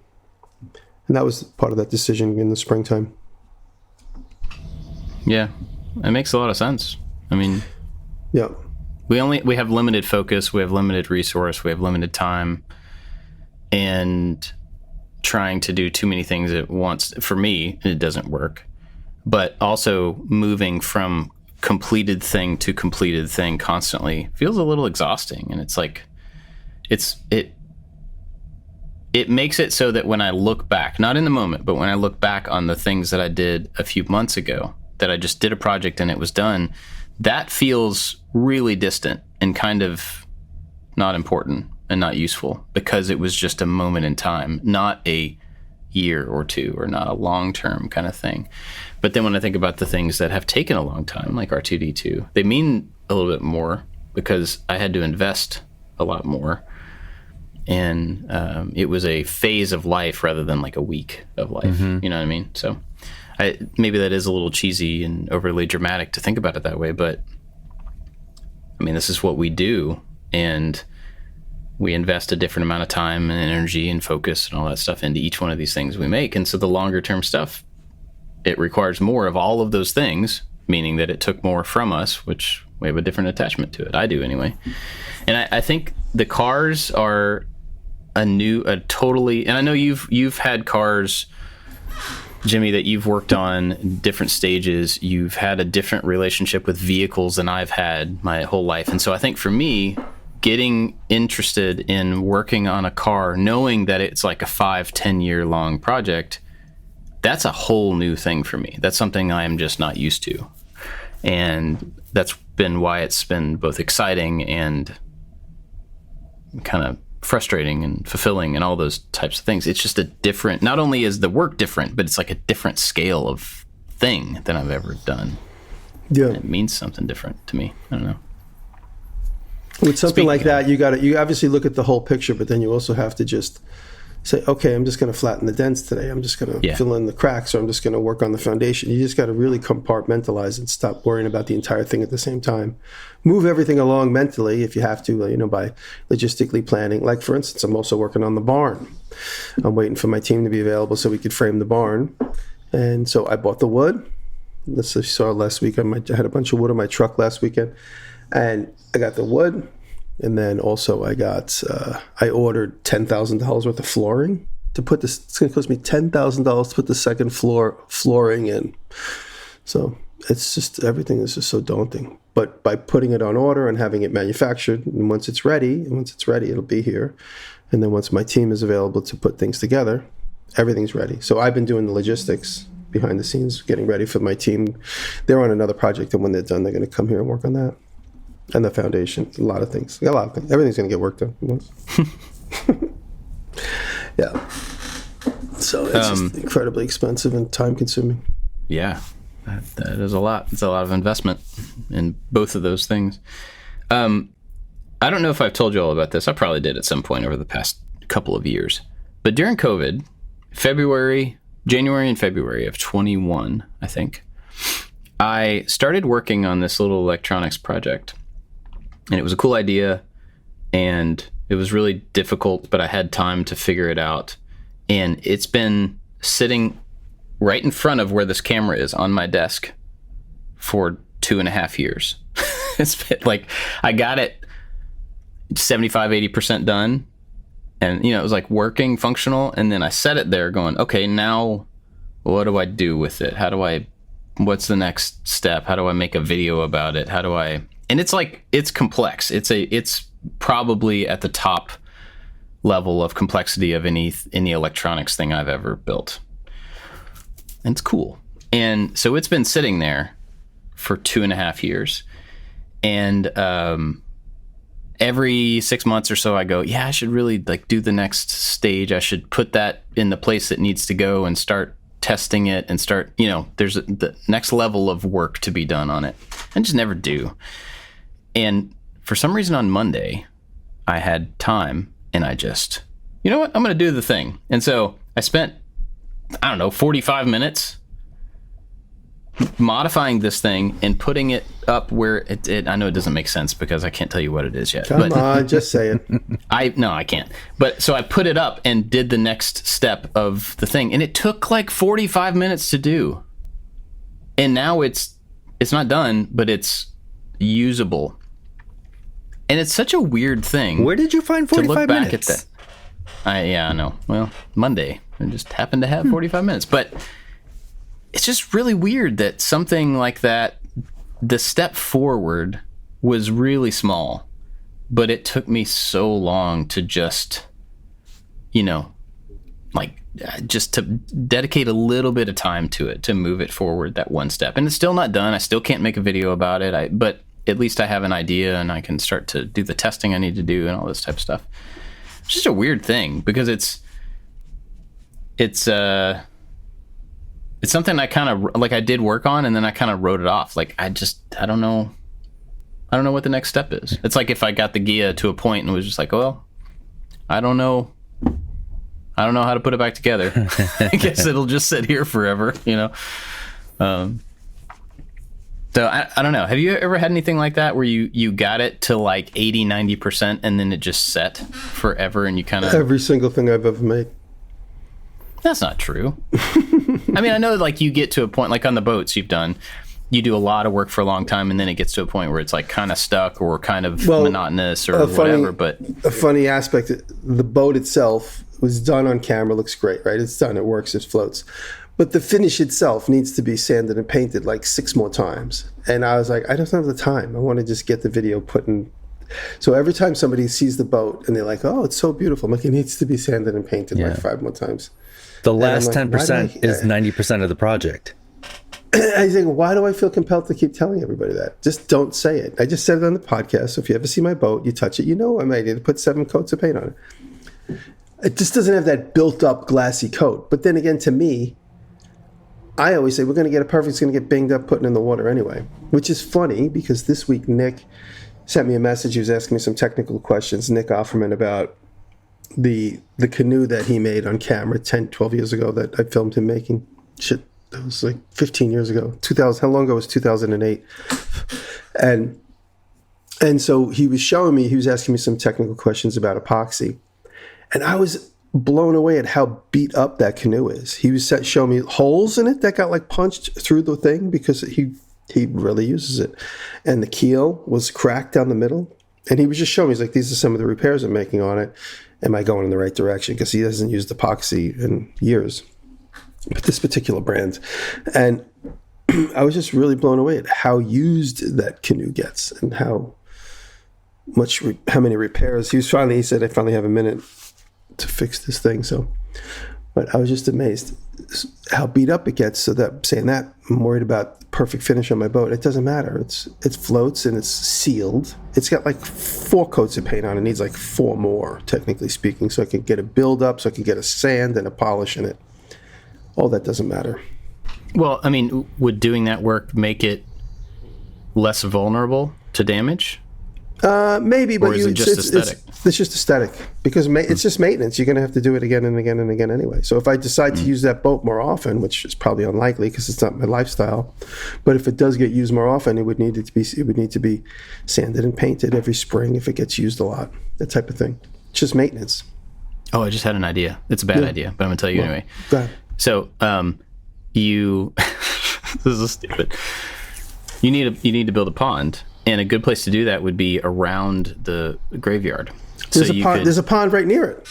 And that was part of that decision in the springtime. Yeah, it makes a lot of sense. I mean, yeah, we have limited focus, we have limited resource, we have limited time, and trying to do too many things at once, for me, it doesn't work. But also moving from completed thing to completed thing constantly feels a little exhausting. And it's like, it makes it so that when I look back, not in the moment, but when I look back on the things that I did a few months ago, that I just did a project and it was done, that feels really distant and kind of not important and not useful, because it was just a moment in time, not a year or two, or not a long-term kind of thing. But then when I think about the things that have taken a long time, like R2-D2, they mean a little bit more because I had to invest a lot more. And it was a phase of life rather than like a week of life. Mm-hmm. You know what I mean? So maybe that is a little cheesy and overly dramatic to think about it that way, but I mean, this is what we do, and we invest a different amount of time and energy and focus and all that stuff into each one of these things we make. And so the longer term stuff, it requires more of all of those things, meaning that it took more from us, which we have a different attachment to it. I do anyway. And I think the cars are totally, and I know you've had cars, Jimmy, that you've worked on different stages. You've had a different relationship with vehicles than I've had my whole life. And so I think for me, getting interested in working on a car, knowing that it's like a 5-10 year long project, that's a whole new thing for me. That's something I am just not used to. And that's been why it's been both exciting and kind of frustrating and fulfilling and all those types of things. It's just a different, not only is the work different, but it's like a different scale of thing than I've ever done. Yeah. And it means something different to me. I don't know. With something like that, you obviously look at the whole picture, but then you also have to just say, okay, I'm just going to flatten the dents today. I'm just going to fill in the cracks, or I'm just going to work on the foundation. You just got to really compartmentalize and stop worrying about the entire thing at the same time. Move everything along mentally if you have to, by logistically planning. Like, for instance, I'm also working on the barn. I'm waiting for my team to be available so we could frame the barn. And so I bought the wood. As you saw last week, I had a bunch of wood on my truck last weekend. And I got the wood, and then also I ordered $10,000 worth of flooring to put this. It's going to cost me $10,000 to put the second flooring in. So it's just, everything is just so daunting. But by putting it on order and having it manufactured, and once it's ready, it'll be here. And then once my team is available to put things together, everything's ready. So I've been doing the logistics behind the scenes, getting ready for my team. They're on another project, and when they're done, they're going to come here and work on that. And the foundation, a lot of things. Everything's going to get worked on once. Yeah. So it's just incredibly expensive and time consuming. Yeah, that is a lot. It's a lot of investment in both of those things. I don't know if I've told you all about this. I probably did at some point over the past couple of years. But during COVID, January and February of 21, I think, I started working on this little electronics project. And it was a cool idea, and it was really difficult, but I had time to figure it out. And it's been sitting right in front of where this camera is on my desk for 2.5 years. It's been like, I got it 75-80% done, and it was like working, functional, and then I set it there going, okay, now what do I do with it? What's the next step? How do I make a video about it? And it's complex. It's probably at the top level of complexity of any electronics thing I've ever built. And it's cool. And so it's been sitting there for 2.5 years. And every 6 months or so I go, I should really do the next stage. I should put that in the place it needs to go and start testing it and start, there's the next level of work to be done on it. And just never do. And for some reason on Monday, I had time, And I just, you know what? I'm going to do the thing. And so I spent, 45 minutes modifying this thing and putting it up where it I know it doesn't make sense because I can't tell you what it is yet. Come on, just say it. I can't. But so I put it up and did the next step of the thing, and it took like 45 minutes to do. And now it's not done, but it's usable. And it's such a weird thing. Where did you find 45 minutes? I know. Well, Monday. I just happened to have 45 minutes, but it's just really weird that something like that, the step forward was really small, but it took me so long to just, just to dedicate a little bit of time to it, to move it forward that one step. And it's still not done. I still can't make a video about it. But at least I have an idea and I can start to do the testing I need to do and all this type of stuff. It's just a weird thing because it's something I kind of I did work on and then I kind of wrote it off. Like I don't know what the next step is. It's like if I got the Gia to a point and was just like, well, I don't know how to put it back together. I guess it'll just sit here forever, So I don't know. Have you ever had anything like that where you got it to like 80, 90% and then it just set forever and you kind of... Every single thing I've ever made. That's not true. I mean, I know like you get to a point, like on the boats you've done, you do a lot of work for a long time and then it gets to a point where it's like kind of stuck or kind of monotonous or whatever. But a funny aspect, the boat itself was done on camera, looks great, right? It's done, it works, it floats. But the finish itself needs to be sanded and painted like 6 more times. And I was like, I don't have the time. I want to just get the video put in. So every time somebody sees the boat and they're like, oh, it's so beautiful, I'm like, it needs to be sanded and painted like 5 more times. The last 10% is 90% of the project. I think, why do I feel compelled to keep telling everybody that? Just don't say it. I just said it on the podcast. So if you ever see my boat, you touch it, I might need to put 7 coats of paint on it. It just doesn't have that built-up glassy coat. But then again, to me, I always say we're going to get it perfect. It's going to get banged up putting in the water anyway, which is funny because this week Nick sent me a message. He was asking me some technical questions, Nick Offerman, about the canoe that he made on camera 10, 12 years ago that I filmed him making. Shit, that was like 15 years ago. 2000. How long ago was 2008? And so he was showing me, he was asking me some technical questions about epoxy. And I was blown away at how beat up that canoe is. He was showing me holes in it that got like punched through the thing because he really uses it. And the keel was cracked down the middle. And he was just showing me, he's like, these are some of the repairs I'm making on it. Am I going in the right direction? Because he hasn't used epoxy in years. But this particular brand. And I was just really blown away at how used that canoe gets and how many repairs. He said, I finally have a minute to fix this thing. So, but I was just amazed how beat up it gets. So that saying that, I'm worried about the perfect finish on my boat. It doesn't matter. It floats and it's sealed. It's got like 4 coats of paint on it. It needs like 4 more, technically speaking, so I can get a build up, so I can get a sand and a polish in it. All that doesn't matter. Well, I mean, would doing that work make it less vulnerable to damage? Maybe, but it's just aesthetic? It's just aesthetic because it's just maintenance. You're going to have to do it again and again and again anyway. So if I decide to use that boat more often, which is probably unlikely because it's not my lifestyle, but if it does get used more often, it would need to be sanded and painted every spring if it gets used a lot. That type of thing. It's just maintenance. Oh, I just had an idea. It's a bad idea, but I'm going to tell you anyway. Go ahead. So, this is stupid. You need to build a pond. And a good place to do that would be around the graveyard. There's a pond right near it.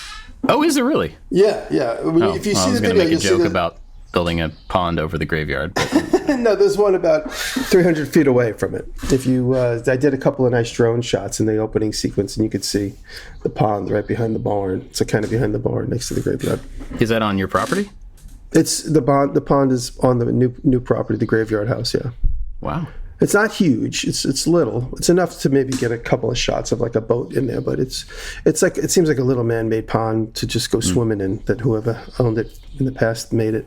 Oh, is there really? Yeah. If you see the video, I was going to make a joke about building a pond over the graveyard. No, there's one about 300 feet away from it. If you, I did a couple of nice drone shots in the opening sequence, and you could see the pond right behind the barn. It's kind of behind the barn next to the graveyard. Is that on your property? It's the pond. The pond is on the new property, the graveyard house. Yeah. Wow. It's not huge. It's little. It's enough to maybe get a couple of shots of like a boat in there, but it's like, it seems like a little man-made pond to just go swimming in, that whoever owned it in the past made it.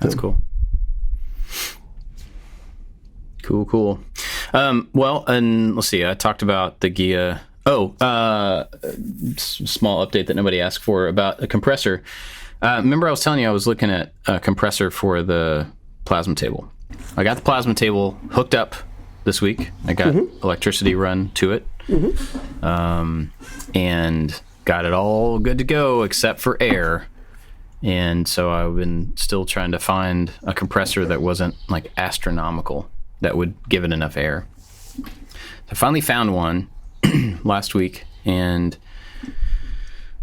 That's cool. Cool. Well, and let's see. I talked about the Gia Oh, small update that nobody asked for about a compressor. Remember I was telling you I was looking at a compressor for the plasma table. I got the plasma table hooked up this week. I got electricity run to it. And got it all good to go except for air. And so I've been still trying to find a compressor that wasn't like astronomical that would give it enough air. I finally found one last week, and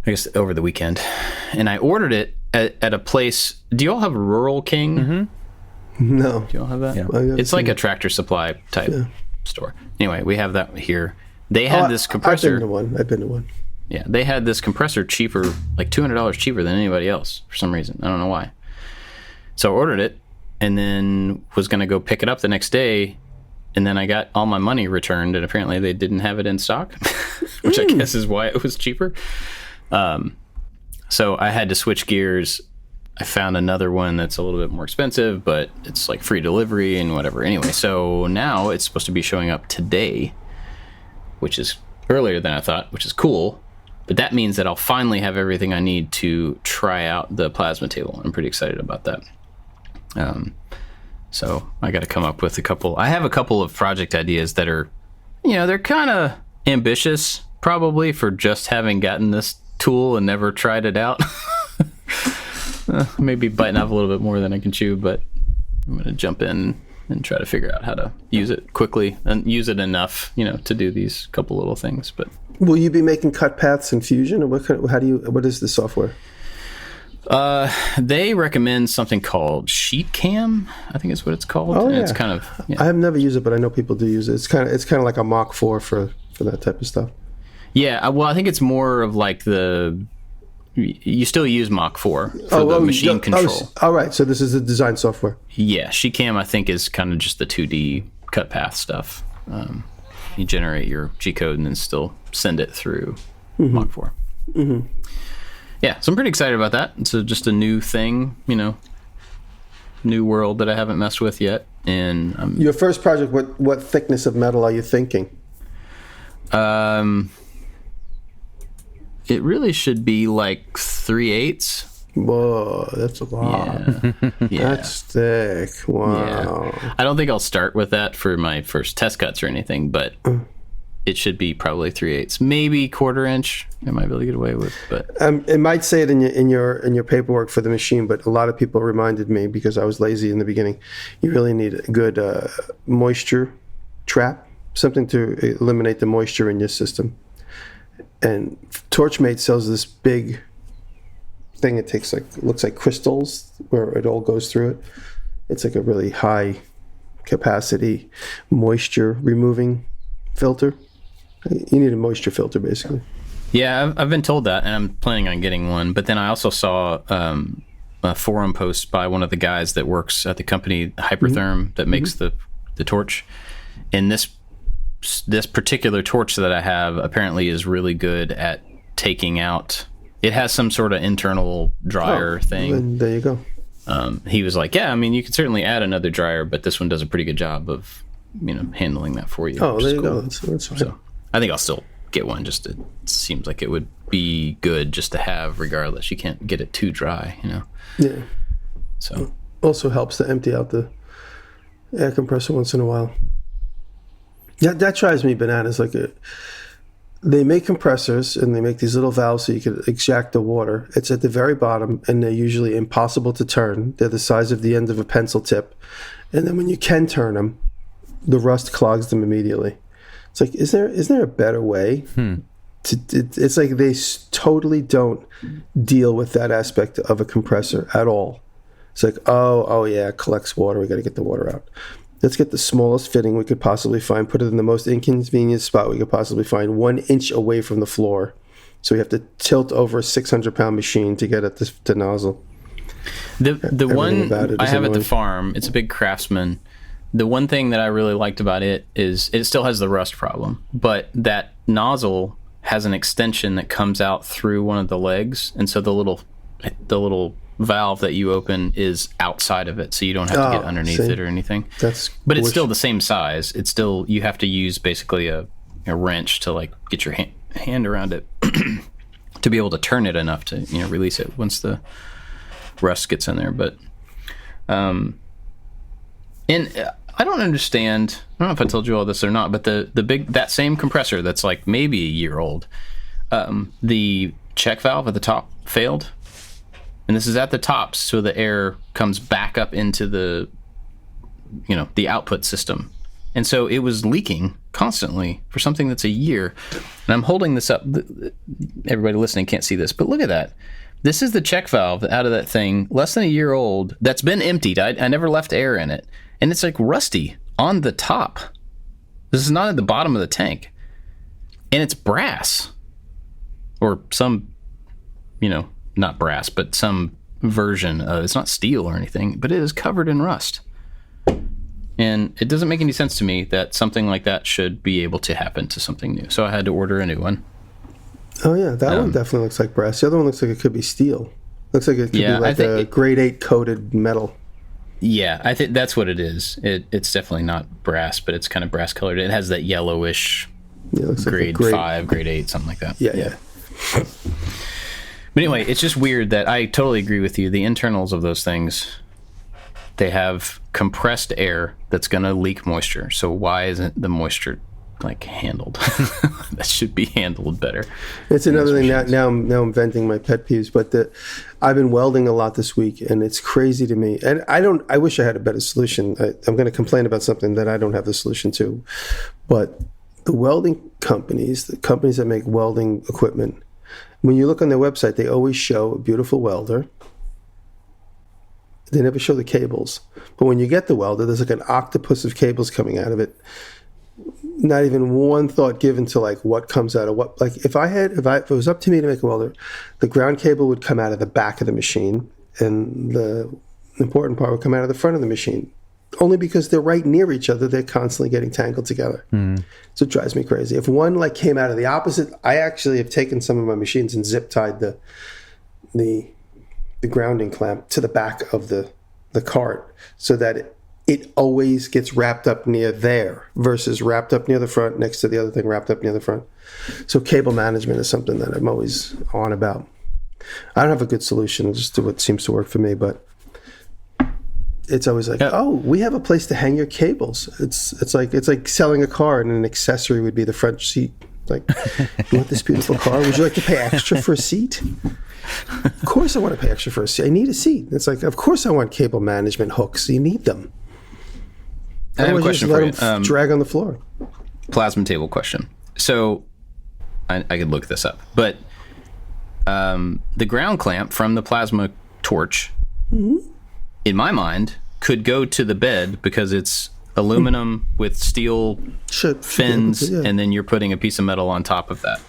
I guess over the weekend, and I ordered it at a place. Do you all have Rural King? No. Do you all have that? Yeah. It's like a Tractor Supply type store. Anyway, we have that here. They had this compressor. I've been to one. Yeah, they had this compressor cheaper, like $200 cheaper than anybody else for some reason. I don't know why. So I ordered it, and then was going to go pick it up the next day, and then I got all my money returned, and apparently they didn't have it in stock, which I guess is why it was cheaper. So I had to switch gears. I found another one that's a little bit more expensive, but it's like free delivery and whatever. Anyway, so now it's supposed to be showing up today, which is earlier than I thought, which is cool. But that means that I'll finally have everything I need to try out the plasma table. I'm pretty excited about that. So I got to come up with I have a couple of project ideas that are, they're kind of ambitious probably for just having gotten this tool and never tried it out. Maybe biting off a little bit more than I can chew, but I'm going to jump in and try to figure out how to use it quickly and use it enough, to do these couple little things. But will you be making cut paths in Fusion, or what is the software? They recommend something called Sheet Cam, I think is what it's called. Oh, yeah. It's kind of, I have never used it, but I know people do use it. It's kind of like a Mach 4 for that type of stuff. Yeah, well, I think it's more of like you still use Mach 4 for the machine control. All right, so this is the design software. Yeah, Sheet Cam I think is kind of just the 2D cut path stuff. You generate your G code and then still send it through Mach 4. Mm-hmm. Yeah, so I'm pretty excited about that. It's just a new thing, new world that I haven't messed with yet. And your first project, what thickness of metal are you thinking? It really should be like 3/8. Whoa, that's a lot. Yeah. That's thick. Wow. Yeah. I don't think I'll start with that for my first test cuts or anything, but it should be probably 3/8, maybe 1/4 inch. I might be able to get away with, but it might say it in your paperwork for the machine, but a lot of people reminded me because I was lazy in the beginning. You really need a good moisture trap, something to eliminate the moisture in your system. And Torchmate sells this big thing. It looks like crystals where it all goes through it. It's like a really high capacity moisture removing filter. You need a moisture filter basically. Yeah, I've been told that, and I'm planning on getting one. But then I also saw a forum post by one of the guys that works at the company Hypertherm that makes the torch, and this particular torch that I have apparently is really good at taking out. It has some sort of internal dryer thing. Then there you go. He was like, "Yeah, I mean, you could certainly add another dryer, but this one does a pretty good job of, handling that for you." Oh, there you go. That's fine. So I think I'll still get one. Just it seems like it would be good just to have, regardless. You can't get it too dry, Yeah. So also helps to empty out the air compressor once in a while. Yeah, that drives me bananas. They make compressors and they make these little valves so you can extract the water. It's at the very bottom, and they're usually impossible to turn. They're the size of the end of a pencil tip, and then when you can turn them, the rust clogs them immediately. It's like, is there a better way? It's like they totally don't deal with that aspect of a compressor at all. It's like, oh yeah, it collects water. We got to get the water out. Let's get the smallest fitting we could possibly find, put it in the most inconvenient spot we could possibly find, 1 inch away from the floor. So we have to tilt over a 600-pound machine to get at the nozzle. The one I have at the farm, it's a big Craftsman. The one thing that I really liked about it is it still has the rust problem, but that nozzle has an extension that comes out through one of the legs, and so the little valve that you open is outside of it, so you don't have to get underneath it or anything. But it's still the same size. It's still, you have to use basically a a wrench to like get your hand around it to be able to turn it enough to release it once the rust gets in there. But and I don't understand. I don't know if I told you all this or not, but that same compressor that's like maybe a year old, the check valve at the top failed, and this is at the top, so the air comes back up into the output system. And so it was leaking constantly for something that's a year. And I'm holding this up. Everybody listening can't see this, but look at that. This is the check valve out of that thing, less than a year old, that's been emptied. I never left air in it. And it's like rusty on the top. This is not at the bottom of the tank. And it's brass. Or some, not brass, but some version of, it's not steel or anything, but it is covered in rust. And it doesn't make any sense to me that something like that should be able to happen to something new. So I had to order a new one. Oh, yeah. That one definitely looks like brass. The other one looks like it could be steel. Looks like it could be like a grade 8 coated metal. Yeah, I think that's what it is. It's definitely not brass, but it's kind of brass colored. It has that yellowish grade 5, grade 8, something like that. Yeah. But anyway, it's just weird that I totally agree with you. The internals of those things, they have compressed air that's going to leak moisture. So why isn't the moisture like handled? That should be handled better. It's another thing. Now I'm venting my pet peeves, but I've been welding a lot this week, and it's crazy to me. And I wish I had a better solution. I'm going to complain about something that I don't have the solution to. But the welding companies, the companies that make welding equipment, when you look on their website, they always show a beautiful welder. They never show the cables. But when you get the welder, there's like an octopus of cables coming out of it. Not even one thought given to like what comes out of what. Like if it was up to me to make a welder, the ground cable would come out of the back of the machine, and the important part would come out of the front of the machine. Only because they're right near each other, they're constantly getting tangled together. So it drives me crazy. If one like came out of the opposite, I actually have taken some of my machines and zip tied the grounding clamp to the back of the cart so that it always gets wrapped up near there versus wrapped up near the front next to the other thing wrapped up near the front. So cable management is something that I'm always on about. I don't have a good solution. I just do what seems to work for me, but it's always like, oh, we have a place to hang your cables. It's like selling a car and an accessory would be the front seat. Like, you want this beautiful car? Would you like to pay extra for a seat? Of course I want to pay extra for a seat. I need a seat. It's like, of course I want cable management hooks. You need them. I have a question for you. Drag on the floor. Plasma table question. So I could look this up, but the ground clamp from the plasma torch, in my mind, could go to the bed because it's aluminum with steel fins, and then you're putting a piece of metal on top of that.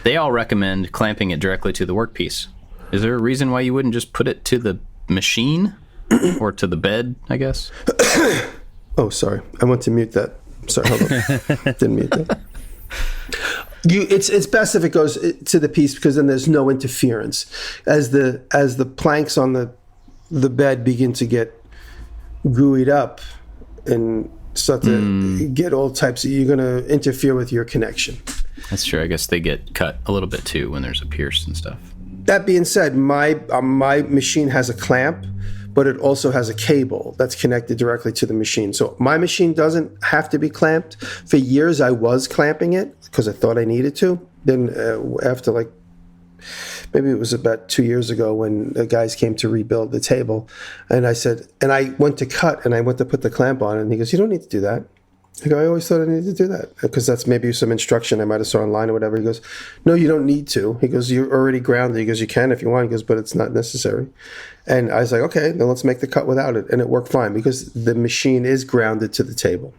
They all recommend clamping it directly to the workpiece. Is there a reason why you wouldn't just put it to the machine or to the bed, I guess? Oh, sorry. I want to mute that. Sorry, hold on. Didn't mute that. It's best if it goes to the piece because then there's no interference. As the planks on the bed begin to get gooeyed up and start to get all types of, you're going to interfere with your connection. That's true. I guess they get cut a little bit too when there's a pierce and stuff. That being said, my machine has a clamp, but it also has a cable that's connected directly to the machine. So my machine doesn't have to be clamped. For years, I was clamping it because I thought I needed to. Then after like, maybe it was about 2 years ago when the guys came to rebuild the table, and I said, and I went to cut and I went to put the clamp on, and he goes, "You don't need to do that." I go, "I always thought I needed to do that because that's maybe some instruction I might have saw online or whatever." He goes, "No, you don't need to." He goes, "You're already grounded." He goes, "You can if you want." He goes, "But it's not necessary." And I was like, "Okay, then let's make the cut without it." And it worked fine because the machine is grounded to the table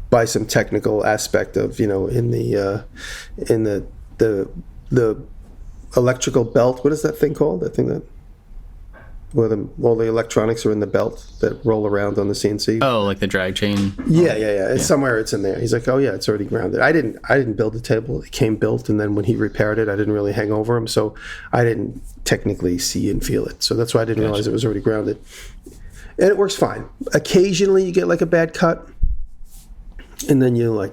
by some technical aspect of, in the electrical belt. What is that thing called? That thing that where all the electronics are in the belt that roll around on the CNC. Oh, like the drag chain. Yeah. It's somewhere it's in there. He's like, "Oh yeah, it's already grounded." I didn't build the table. It came built, and then when he repaired it, I didn't really hang over him, so I didn't technically see and feel it. So that's why I didn't realize it was already grounded. And it works fine. Occasionally, you get like a bad cut, and then you like,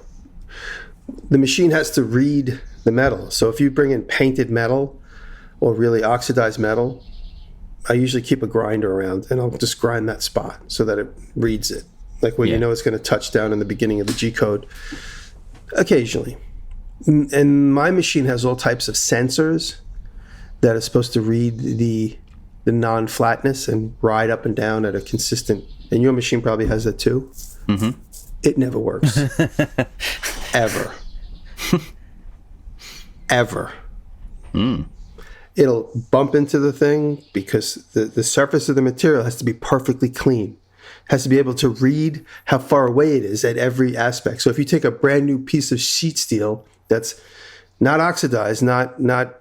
the machine has to read the metal. So if you bring in painted metal or really oxidized metal, I usually keep a grinder around, and I'll just grind that spot so that it reads it. Like when you know it's going to touch down in the beginning of the G code. Occasionally. And my machine has all types of sensors that are supposed to read the non-flatness and ride up and down at a consistent, and your machine probably has that too. Mm-hmm. It never works. Ever. Ever. It'll bump into the thing because the surface of the material has to be perfectly clean. Has to be able to read how far away it is at every aspect. So if you take a brand new piece of sheet steel that's not oxidized, not that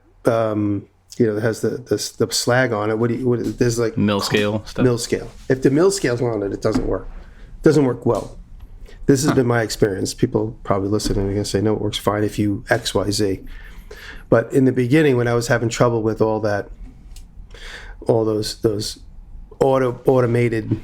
has the slag on it, there's like mill scale stuff. Mill scale. If the mill scale's on it, it doesn't work. It doesn't work well. This has been my experience. People probably listening are going to say, no, it works fine if you X, Y, Z. But in the beginning, when I was having trouble with all those automated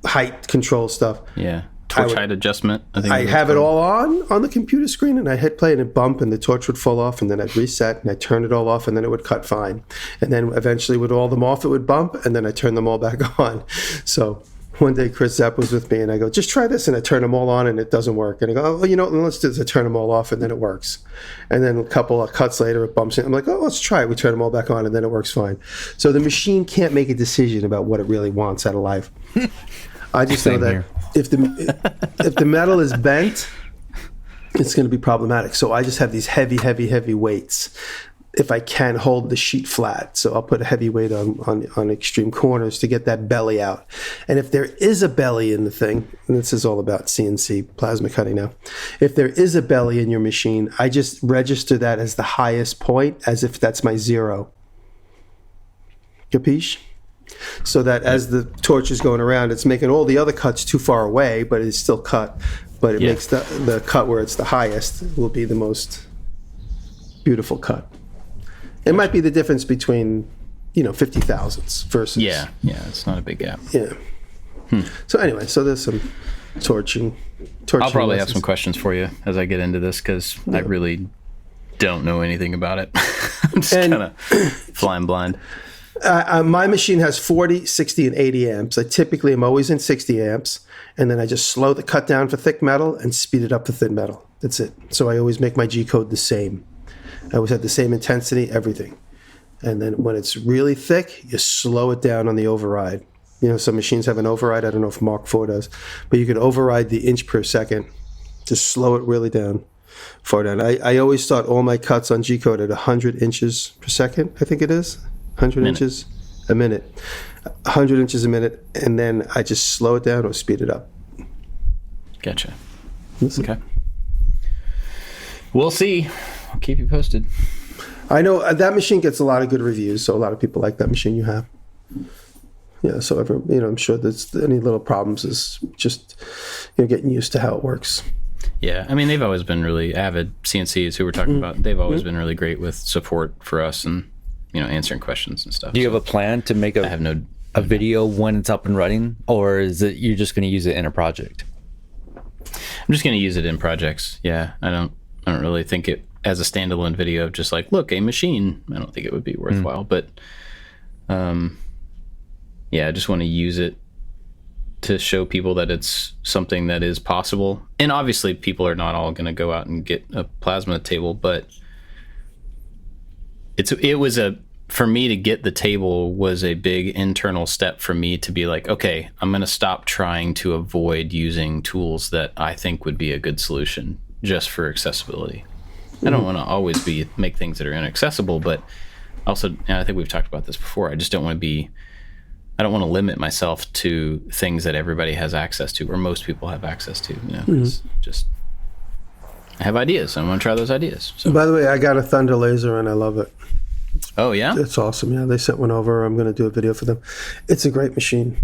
height control stuff. Yeah. Torch height adjustment. I have it all on the computer screen, and I hit play and it'd bump and the torch would fall off, and then I'd reset and I'd turn it all off, and then it would cut fine. And then eventually with all them off, it would bump, and then I turn them all back on. So one day Chris Zapp was with me, and I go, just try this, and I turn them all on and it doesn't work. And I go, oh, let's do this. I turn them all off and then it works. And then a couple of cuts later, it bumps in. I'm like, oh, let's try it. We turn them all back on and then it works fine. So the machine can't make a decision about what it really wants out of life. I just know that if the metal is bent, it's going to be problematic. So I just have these heavy weights. If I can hold the sheet flat, so I'll put a heavy weight on extreme corners to get that belly out. And if there is a belly in the thing, and this is all about CNC plasma cutting now, if there is a belly in your machine, I just register that as the highest point, as if that's my zero. Capiche? So that as the torch is going around, it's making all the other cuts too far away, but it's still cut. But it makes the cut where it's the highest will be the most beautiful cut. It might be the difference between, 50 thousandths versus... Yeah, it's not a big gap. Yeah. So anyway, there's some torching I'll probably lessons. have some questions for you as I get into this, because I really don't know anything about it. I'm just kind of flying blind. My machine has 40, 60, and 80 amps. I typically am always in 60 amps, and then I just slow the cut down for thick metal and speed it up for thin metal. That's it. So I always make my G code the same. I always have the same intensity, everything. And then when it's really thick, you slow it down on the override. Some machines have an override. I don't know if Mark IV does, but you can override the inch per second. Just slow it really down, far down. I always start all my cuts on G code at 100 inches per second, I think it is. 100 inches a minute. 100 inches a minute, and then I just slow it down or speed it up. Gotcha. Okay. We'll see. I'll keep you posted. I know that machine gets a lot of good reviews, so a lot of people like that machine you have. Yeah, so I'm sure there's any little problems is just getting used to how it works. Yeah, I mean, they've always been really avid CNCs who we're talking about. They've always been really great with support for us and answering questions and stuff. Do you have a plan to make a video when it's up and running, or is it you're just going to use it in a project? I'm just going to use it in projects. Yeah, I don't really think it as a standalone video of just like, look, a machine. I don't think it would be worthwhile, but I just want to use it to show people that it's something that is possible. And obviously people are not all going to go out and get a plasma table, but for me to get the table was a big internal step for me to be like, okay, I'm going to stop trying to avoid using tools that I think would be a good solution just for accessibility. I don't want to always make things that are inaccessible, but also, and I think we've talked about this before, I just don't want to limit myself to things that everybody has access to, or most people have access to. It's just, I have ideas. I want to try those ideas. So. By the way, I got a Thunder laser and I love it. Oh, yeah? It's awesome. Yeah, they sent one over. I'm going to do a video for them. It's a great machine.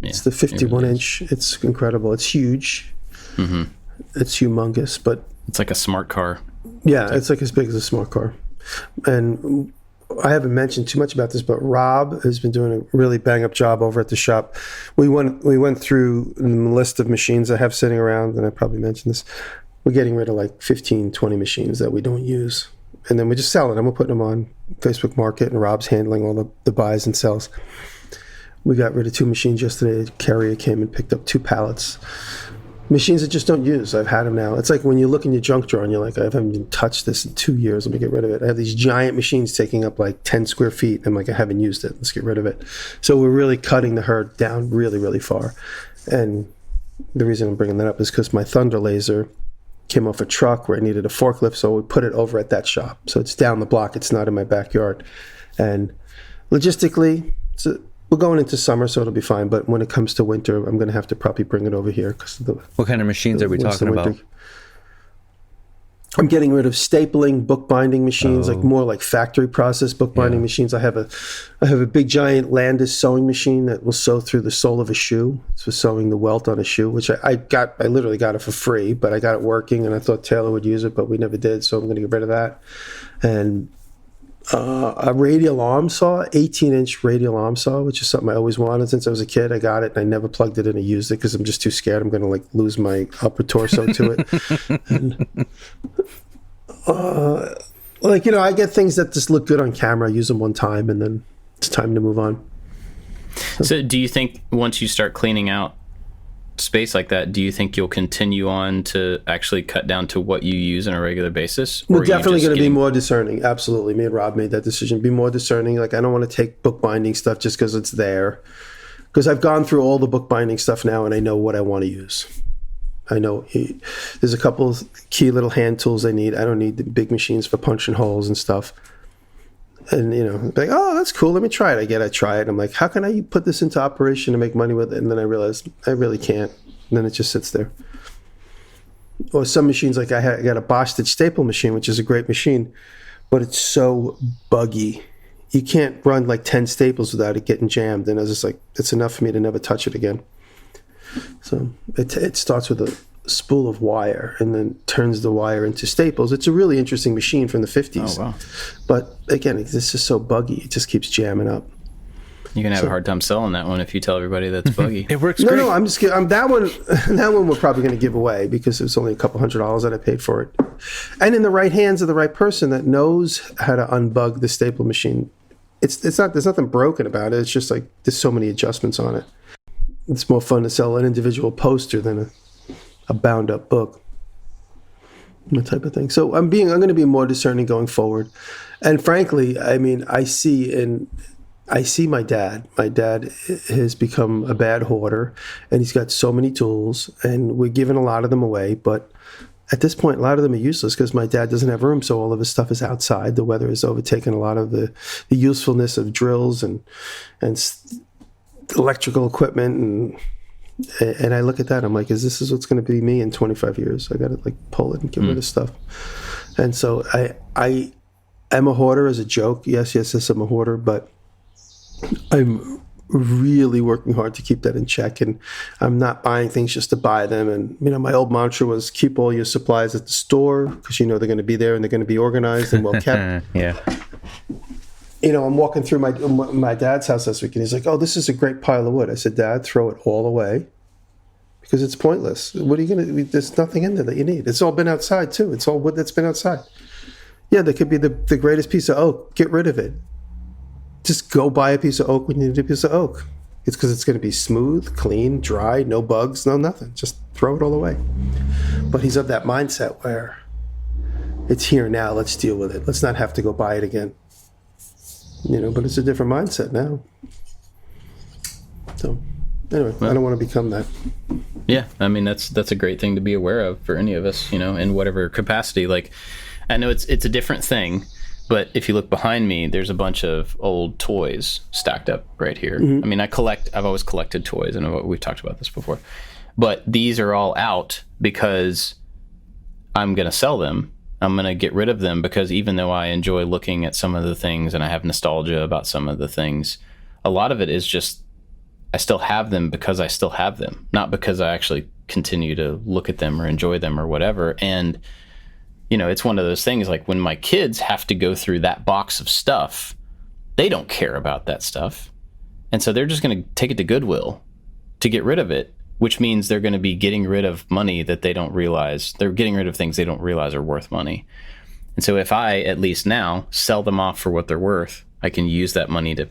Yeah, it's the 51-inch. It's incredible. It's huge. Mm-hmm. It's humongous, but... It's like a smart car. Yeah, it's like as big as a smart car. And I haven't mentioned too much about this, but Rob has been doing a really bang-up job over at the shop. We went through the list of machines I have sitting around, and I probably mentioned this. we're getting rid of like 15, 20 machines that we don't use. And then we're just selling them. We're putting them on Facebook Market, and Rob's handling all the buys and sells. We got rid of 2 machines yesterday. A carrier came and picked up 2 pallets. Machines that just don't use. I've had them now. It's like when you look in your junk drawer and you're like, I haven't even touched this in 2 years. Let me get rid of it. I have these giant machines taking up like 10 square feet. I'm like, I haven't used it. Let's get rid of it. So we're really cutting the herd down really, really far. And the reason I'm bringing that up is because my Thunder Laser came off a truck where I needed a forklift, so we put it over at that shop. So it's down the block. It's not in my backyard. And logistically, we're going into summer, so it'll be fine. But when it comes to winter, I'm going to have to probably bring it over here. What kind of machines are we talking about? I'm getting rid of stapling, bookbinding machines, like more like factory process bookbinding machines. I have a big giant Landis sewing machine that will sew through the sole of a shoe. It's for sewing the welt on a shoe, which I literally got it for free, but I got it working, and I thought Taylor would use it, but we never did, so I'm going to get rid of that. And a radial arm saw, 18-inch radial arm saw, which is something I always wanted since I was a kid. I got it, and I never plugged it in or used it because I'm just too scared I'm going to like lose my upper torso to it. And, I get things that just look good on camera. I use them one time, and then it's time to move on. So do you think once you start cleaning out space like that, do you think you'll continue on to actually cut down to what you use on a regular basis? We're definitely going to be more discerning. Absolutely. Me and Rob made that decision. Be more discerning. Like, I don't want to take bookbinding stuff just because it's there. Because I've gone through all the bookbinding stuff now, and I know what I want to use. I know there's a couple of key little hand tools I need. I don't need the big machines for punching holes and stuff. And, like, oh, that's cool. Let me try it. I try it. And I'm like, how can I put this into operation to make money with it? And then I realized I really can't. And then it just sits there. Or some machines, like I got a Bosch staple machine, which is a great machine, but it's so buggy. You can't run like 10 staples without it getting jammed. And I was just like, it's enough for me to never touch it again. So it starts with a spool of wire and then turns the wire into staples. It's a really interesting machine from the 50s. Oh, wow. But again, this is so buggy. It just keeps jamming up. You're going to have a hard time selling that one if you tell everybody that's buggy. It works great. No, I'm just kidding. That one we're probably going to give away because it was only a couple $100 that I paid for it. And in the right hands of the right person that knows how to unbug the staple machine, there's nothing broken about it. It's just like there's so many adjustments on it. It's more fun to sell an individual poster than a bound up book, that type of thing. So I'm going to be more discerning going forward. And frankly, I mean, I see my dad. My dad has become a bad hoarder, and he's got so many tools, and we're giving a lot of them away. But at this point, a lot of them are useless because my dad doesn't have room, so all of his stuff is outside. The weather has overtaken a lot of the usefulness of drills and electrical equipment, and I look at that, I'm like, is this what's going to be me in 25 years? I got to like pull it and get rid of stuff. And so I am a hoarder as a joke. Yes, I'm a hoarder, but I'm really working hard to keep that in check, and I'm not buying things just to buy them. And my old mantra was keep all your supplies at the store because they're going to be there and they're going to be organized and well kept. Yeah. I'm walking through my dad's house this week, and he's like, oh, this is a great pile of wood. I said, Dad, throw it all away because it's pointless. What are you going to, there's nothing in there that you need. It's all been outside too. It's all wood that's been outside. Yeah, there could be the greatest piece of oak. Get rid of it. Just go buy a piece of oak when you need a piece of oak. It's because it's going to be smooth, clean, dry, no bugs, no nothing. Just throw it all away. But he's of that mindset where it's here now. Let's deal with it. Let's not have to go buy it again. But it's a different mindset now. So, anyway, I don't want to become that. Yeah, I mean that's a great thing to be aware of for any of us, in whatever capacity. Like, I know it's a different thing, but if you look behind me, there's a bunch of old toys stacked up right here. Mm-hmm. I mean, I've always collected toys, and we've talked about this before. But these are all out because I'm going to sell them. I'm going to get rid of them because even though I enjoy looking at some of the things and I have nostalgia about some of the things, a lot of it is just I still have them because I still have them, not because I actually continue to look at them or enjoy them or whatever. And, it's one of those things like when my kids have to go through that box of stuff, they don't care about that stuff. And so they're just going to take it to Goodwill to get rid of it. which means they're going to be getting rid of money that they don't realize. They're getting rid of things they don't realize are worth money. And so if I, at least now, sell them off for what they're worth, I can use that money to,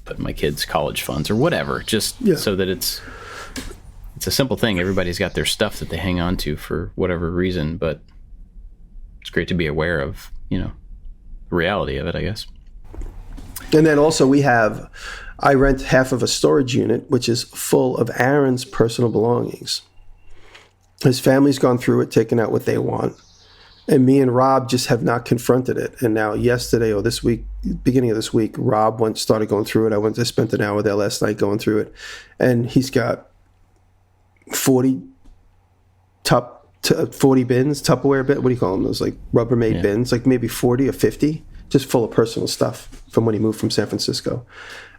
put in my kids' college funds or whatever, just so that it's a simple thing. Everybody's got their stuff that they hang on to for whatever reason, but it's great to be aware of, the reality of it, I guess. And then also I rent half of a storage unit, which is full of Aaron's personal belongings. His family's gone through it, taken out what they want. And me and Rob just have not confronted it. And now yesterday or this week, beginning of this week, Rob started going through it. I spent an hour there last night going through it. And he's got 40 bins, Tupperware bins. What do you call them? Those like Rubbermaid bins, like maybe 40 or 50, just full of personal stuff from when he moved from San Francisco.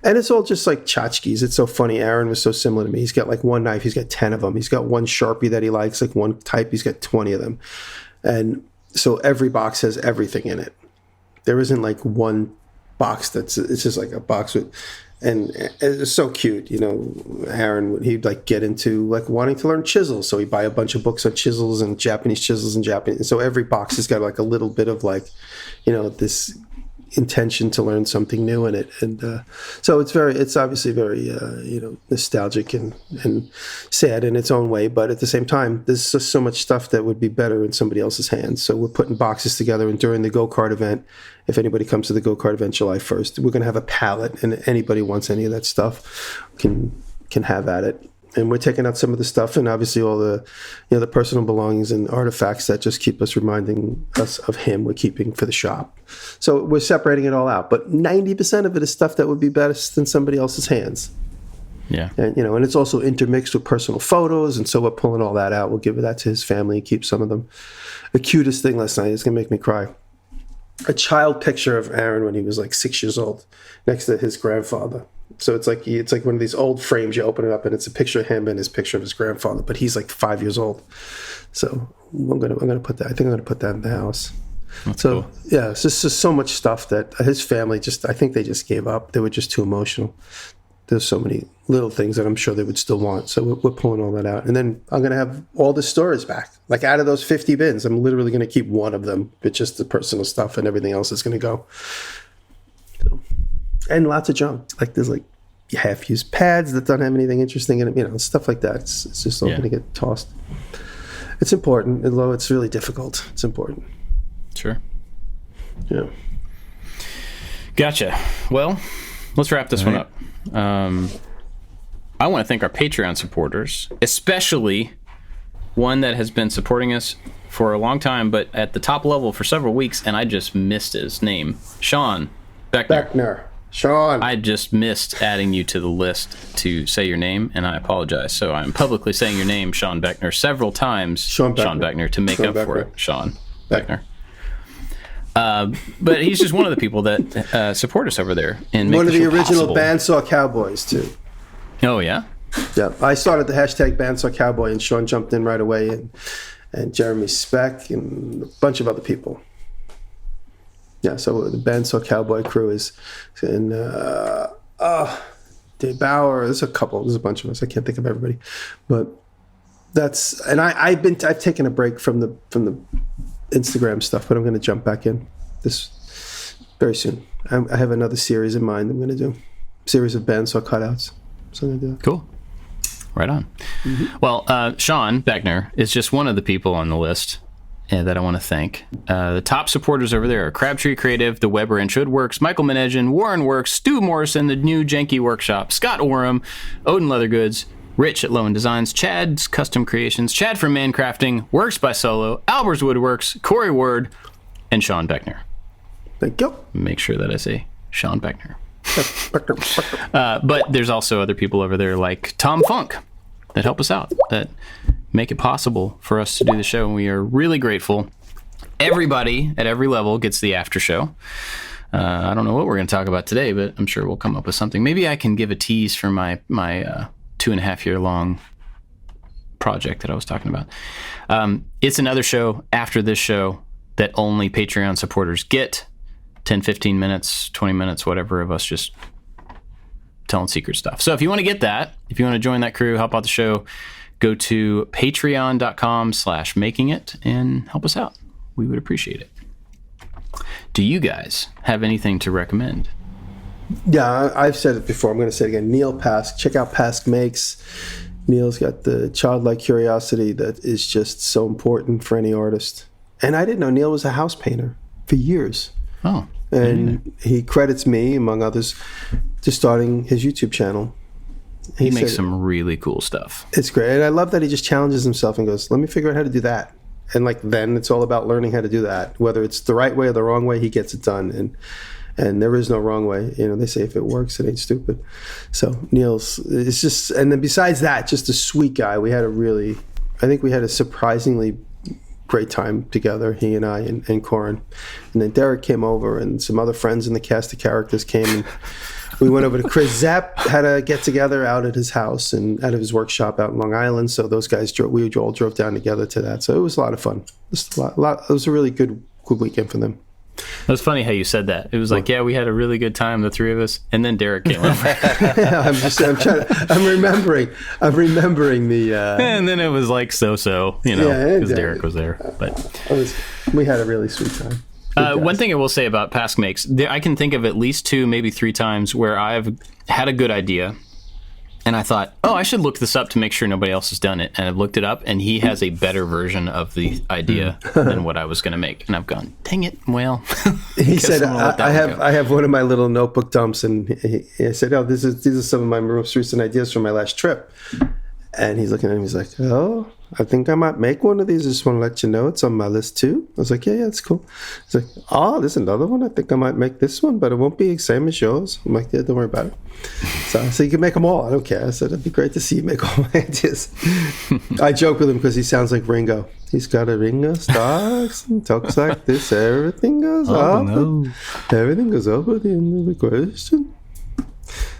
And it's all just like tchotchkes. It's so funny. Aaron was so similar to me. He's got like one knife. He's got 10 of them. He's got one Sharpie that he likes, like one type. He's got 20 of them. And so every box has everything in it. There isn't like one box it's just like a box with, and it's so cute. Aaron, he'd like get into like wanting to learn chisels. So he'd buy a bunch of books on chisels and Japanese chisels and Japanese. And so every box has got like a little bit of like, this intention to learn something new in it. And so it's obviously very, nostalgic and sad in its own way. But at the same time, there's just so much stuff that would be better in somebody else's hands. So we're putting boxes together. And during the go-kart event, if anybody comes to the go-kart event July 1st, we're going to have a pallet. And anybody wants any of that stuff can have at it. And we're taking out some of the stuff and obviously all the, the personal belongings and artifacts that just keep us reminding us of him we're keeping for the shop. So we're separating it all out. But 90% of it is stuff that would be best in somebody else's hands. Yeah. And, and it's also intermixed with personal photos. And so we're pulling all that out. We'll give that to his family and keep some of them. The cutest thing last night is going to make me cry. A child picture of Aaron when he was like 6 years old next to his grandfather. So it's like one of these old frames. You open it up and it's a picture of him and his picture of his grandfather, but he's like 5 years old. So I'm gonna put that. I think I'm gonna put that in the house. That's cool. Yeah, it's just so much stuff that his family I think they just gave up. They were just too emotional. There's so many little things that I'm sure they would still want. So we're pulling all that out, and then I'm gonna have all the storage back. Like out of those 50 bins, I'm literally gonna keep one of them, but just the personal stuff, and everything else is gonna go. And lots of junk. Like there's like half-used pads that don't have anything interesting in them, stuff like that. It's just all going to get tossed. It's important, although it's really difficult. It's important. Sure. Yeah. Gotcha. Well, let's wrap this one up. I want to thank our Patreon supporters, especially one that has been supporting us for a long time, but at the top level for several weeks, and I just missed his name. Sean Beckner. Sean. I just missed adding you to the list to say your name, and I apologize. So I'm publicly saying your name, Sean Beckner, several times. Sean Beckner, to make up for it. Sean Beckner. But he's just one of the people that support us over there. And one of the original Bandsaw Cowboys, too. Oh, yeah? Yeah. I started the hashtag Bandsaw Cowboy, and Sean jumped in right away, and Jeremy Speck, and a bunch of other people. Yeah, so the Bandsaw Cowboy crew is in Dave Bauer. There's a bunch of us. I can't think of everybody, but I've taken a break from the Instagram stuff, but I'm going to jump back in this very soon. I have another series in mind. I'm going to do series of Bandsaw cutouts. So I'm going to do that. Cool. Right on. Mm-hmm. Well, Sean Beckner is just one of the people on the list that I want to thank. The top supporters over there are Crabtree Creative, The Weber and Should Works, Michael Menegian, Warren Works, Stu Morrison, The New Janky Workshop, Scott Oram, Odin Leather Goods, Rich at Lowen Designs, Chad's Custom Creations, Chad from Mancrafting, Works by Solo, Albers Woodworks, Corey Ward, and Sean Beckner. Thank you. Make sure that I say Sean Beckner. But there's also other people over there like Tom Funk that help us out, that make it possible for us to do the show, and we are really grateful. Everybody at every level gets the after show. I don't know what we're going to talk about today, but I'm sure we'll come up with something. Maybe I can give a tease for my 2.5 year long project that I was talking about. It's another show after this show that only Patreon supporters get. 10, 15 minutes, 20 minutes, whatever, of us just telling secret stuff. So if you want to get that, if you want to join that crew, help out the show, go to patreon.com/makingit and help us out. We would appreciate it. Do you guys have anything to recommend? Yeah, I've said it before. I'm going to say it again. Neil Pask. Check out Pask Makes. Neil's got the childlike curiosity that is just so important for any artist. And I didn't know Neil was a house painter for years. Oh. And he credits me, among others, to starting his YouTube channel. He makes some really cool stuff. It's great. And I love that he just challenges himself and goes, let me figure out how to do that. And like then it's all about learning how to do that. Whether it's the right way or the wrong way, he gets it done. And there is no wrong way. You know, they say if it works, it ain't stupid. So Neil's, it's just, and then besides that, just a sweet guy. I think we had a surprisingly great time together, he and I and Corin. And then Derek came over and some other friends in the cast of characters came and we went over to Chris Zapp, had a get together out at his house and out of his workshop out in Long Island. So those guys, we all drove down together to that. So it was a lot of fun. It was a really good weekend for them. It was funny how you said that. It was like, yeah, we had a really good time, the three of us, and then Derek came over. I'm remembering the. And then it was like so, because Derek was there. But we had a really sweet time. One thing I will say about Pask Makes, I can think of at least 2, maybe 3 times where I've had a good idea, and I thought, I should look this up to make sure nobody else has done it. And I've looked it up, and he has a better version of the idea than what I was going to make. And I've gone, dang it, well. He said, I have one of my little notebook dumps, and he said, these are some of my most recent ideas from my last trip. And he's looking at him, he's like, I think I might make one of these. I just want to let you know it's on my list too. I was like, yeah, that's cool. He's like, there's another one. I think I might make this one, but it won't be the same as yours. I'm like, yeah, don't worry about it. So you can make them all. I don't care. I said, it'd be great to see you make all my ideas. I joke with him because he sounds like Ringo. He's got a Ringo stocks and talks like this. Everything goes up. No. Everything goes up at the end of the question.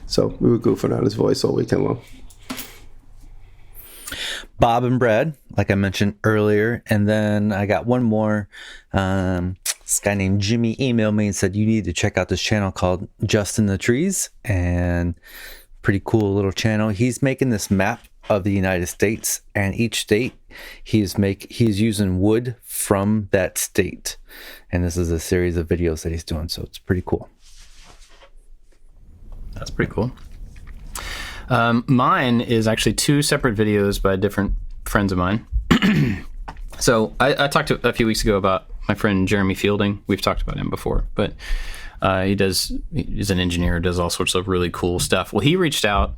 So we were goofing on his voice all weekend long. Bob and Brad, like I mentioned earlier. And then I got one more. This guy named Jimmy emailed me and said, you need to check out this channel called Just in the Trees. And pretty cool little channel. He's making this map of the United States, and each state he's using wood from that state. And this is a series of videos that he's doing. So it's pretty cool. That's pretty cool. Mine is actually 2 separate videos by different friends of mine. So I talked a few weeks ago about my friend Jeremy Fielding. We've talked about him before, but he's an engineer, does all sorts of really cool stuff. Well, he reached out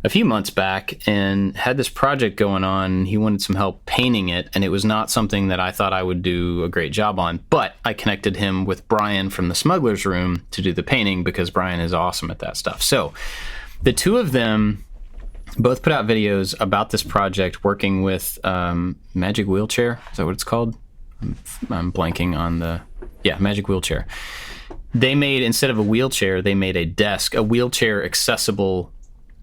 a few months back and had this project going on. He wanted some help painting it, and it was not something that I thought I would do a great job on, but I connected him with Brian from the Smuggler's Room to do the painting because Brian is awesome at that stuff. So the 2 of them both put out videos about this project working with Magic Wheelchair. Is that what it's called? I'm blanking on Magic Wheelchair. They made, instead of a wheelchair, they made a desk, a wheelchair accessible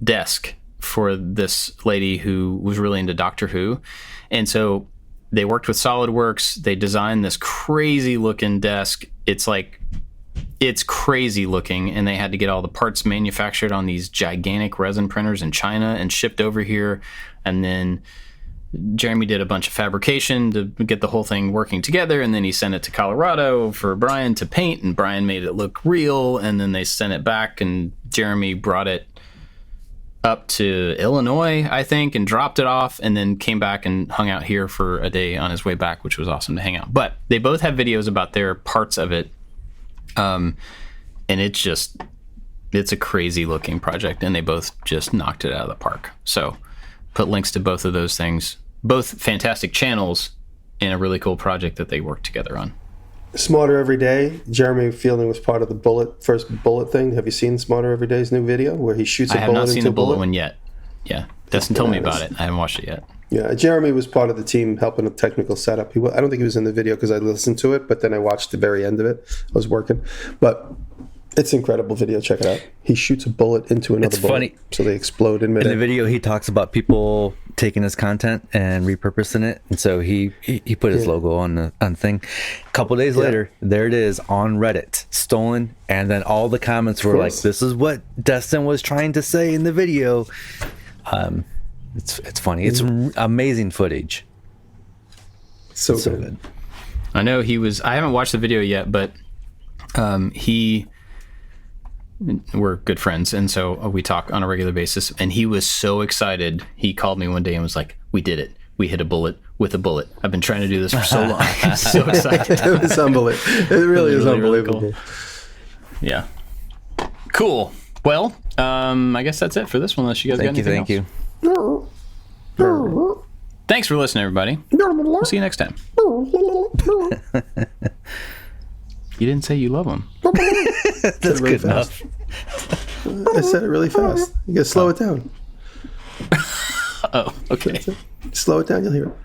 desk for this lady who was really into Doctor Who. And so they worked with SolidWorks. They designed this crazy looking desk. It's crazy looking, and they had to get all the parts manufactured on these gigantic resin printers in China and shipped over here. And then Jeremy did a bunch of fabrication to get the whole thing working together, and then he sent it to Colorado for Brian to paint, and Brian made it look real, and then they sent it back, and Jeremy brought it up to Illinois, I think, and dropped it off, and then came back and hung out here for a day on his way back, which was awesome to hang out. But they both have videos about their parts of it. And it's a crazy looking project, and they both just knocked it out of the park. So put links to both of those things, both fantastic channels, and a really cool project that they worked together on. Smarter Every Day. Jeremy Fielding was part of the first bullet thing. Have you seen Smarter Every Day's new video where he shoots a bullet into a bullet? I have not seen the bullet one yet. Yeah. Dustin told me about it. I haven't watched it yet. Yeah, Jeremy was part of the team helping with technical setup. I don't think he was in the video because I listened to it, but then I watched the very end of it. I was working. But it's an incredible video. Check it out. He shoots a bullet into another bullet. Funny. So they explode in midair. In the video, he talks about people taking his content and repurposing it, and so he put his logo on the thing. A couple days later, there it is on Reddit, stolen, and then all the comments were like, "This is what Destin was trying to say in the video." It's funny. It's amazing footage. So good. I know he was. I haven't watched the video yet, but we're good friends, and so we talk on a regular basis. And he was so excited. He called me one day and was like, "We did it. We hit a bullet with a bullet. I've been trying to do this for so long." I'm so excited. It was unbelievable. It really is unbelievable. Really cool. Yeah. Cool. Well, I guess that's it for this one. Unless you guys got anything else. Thank you. Thanks for listening, everybody. We'll see you next time. You didn't say you love them. That's good enough. I said it really fast. You gotta slow it down. Oh, okay. Slow it down, you'll hear it.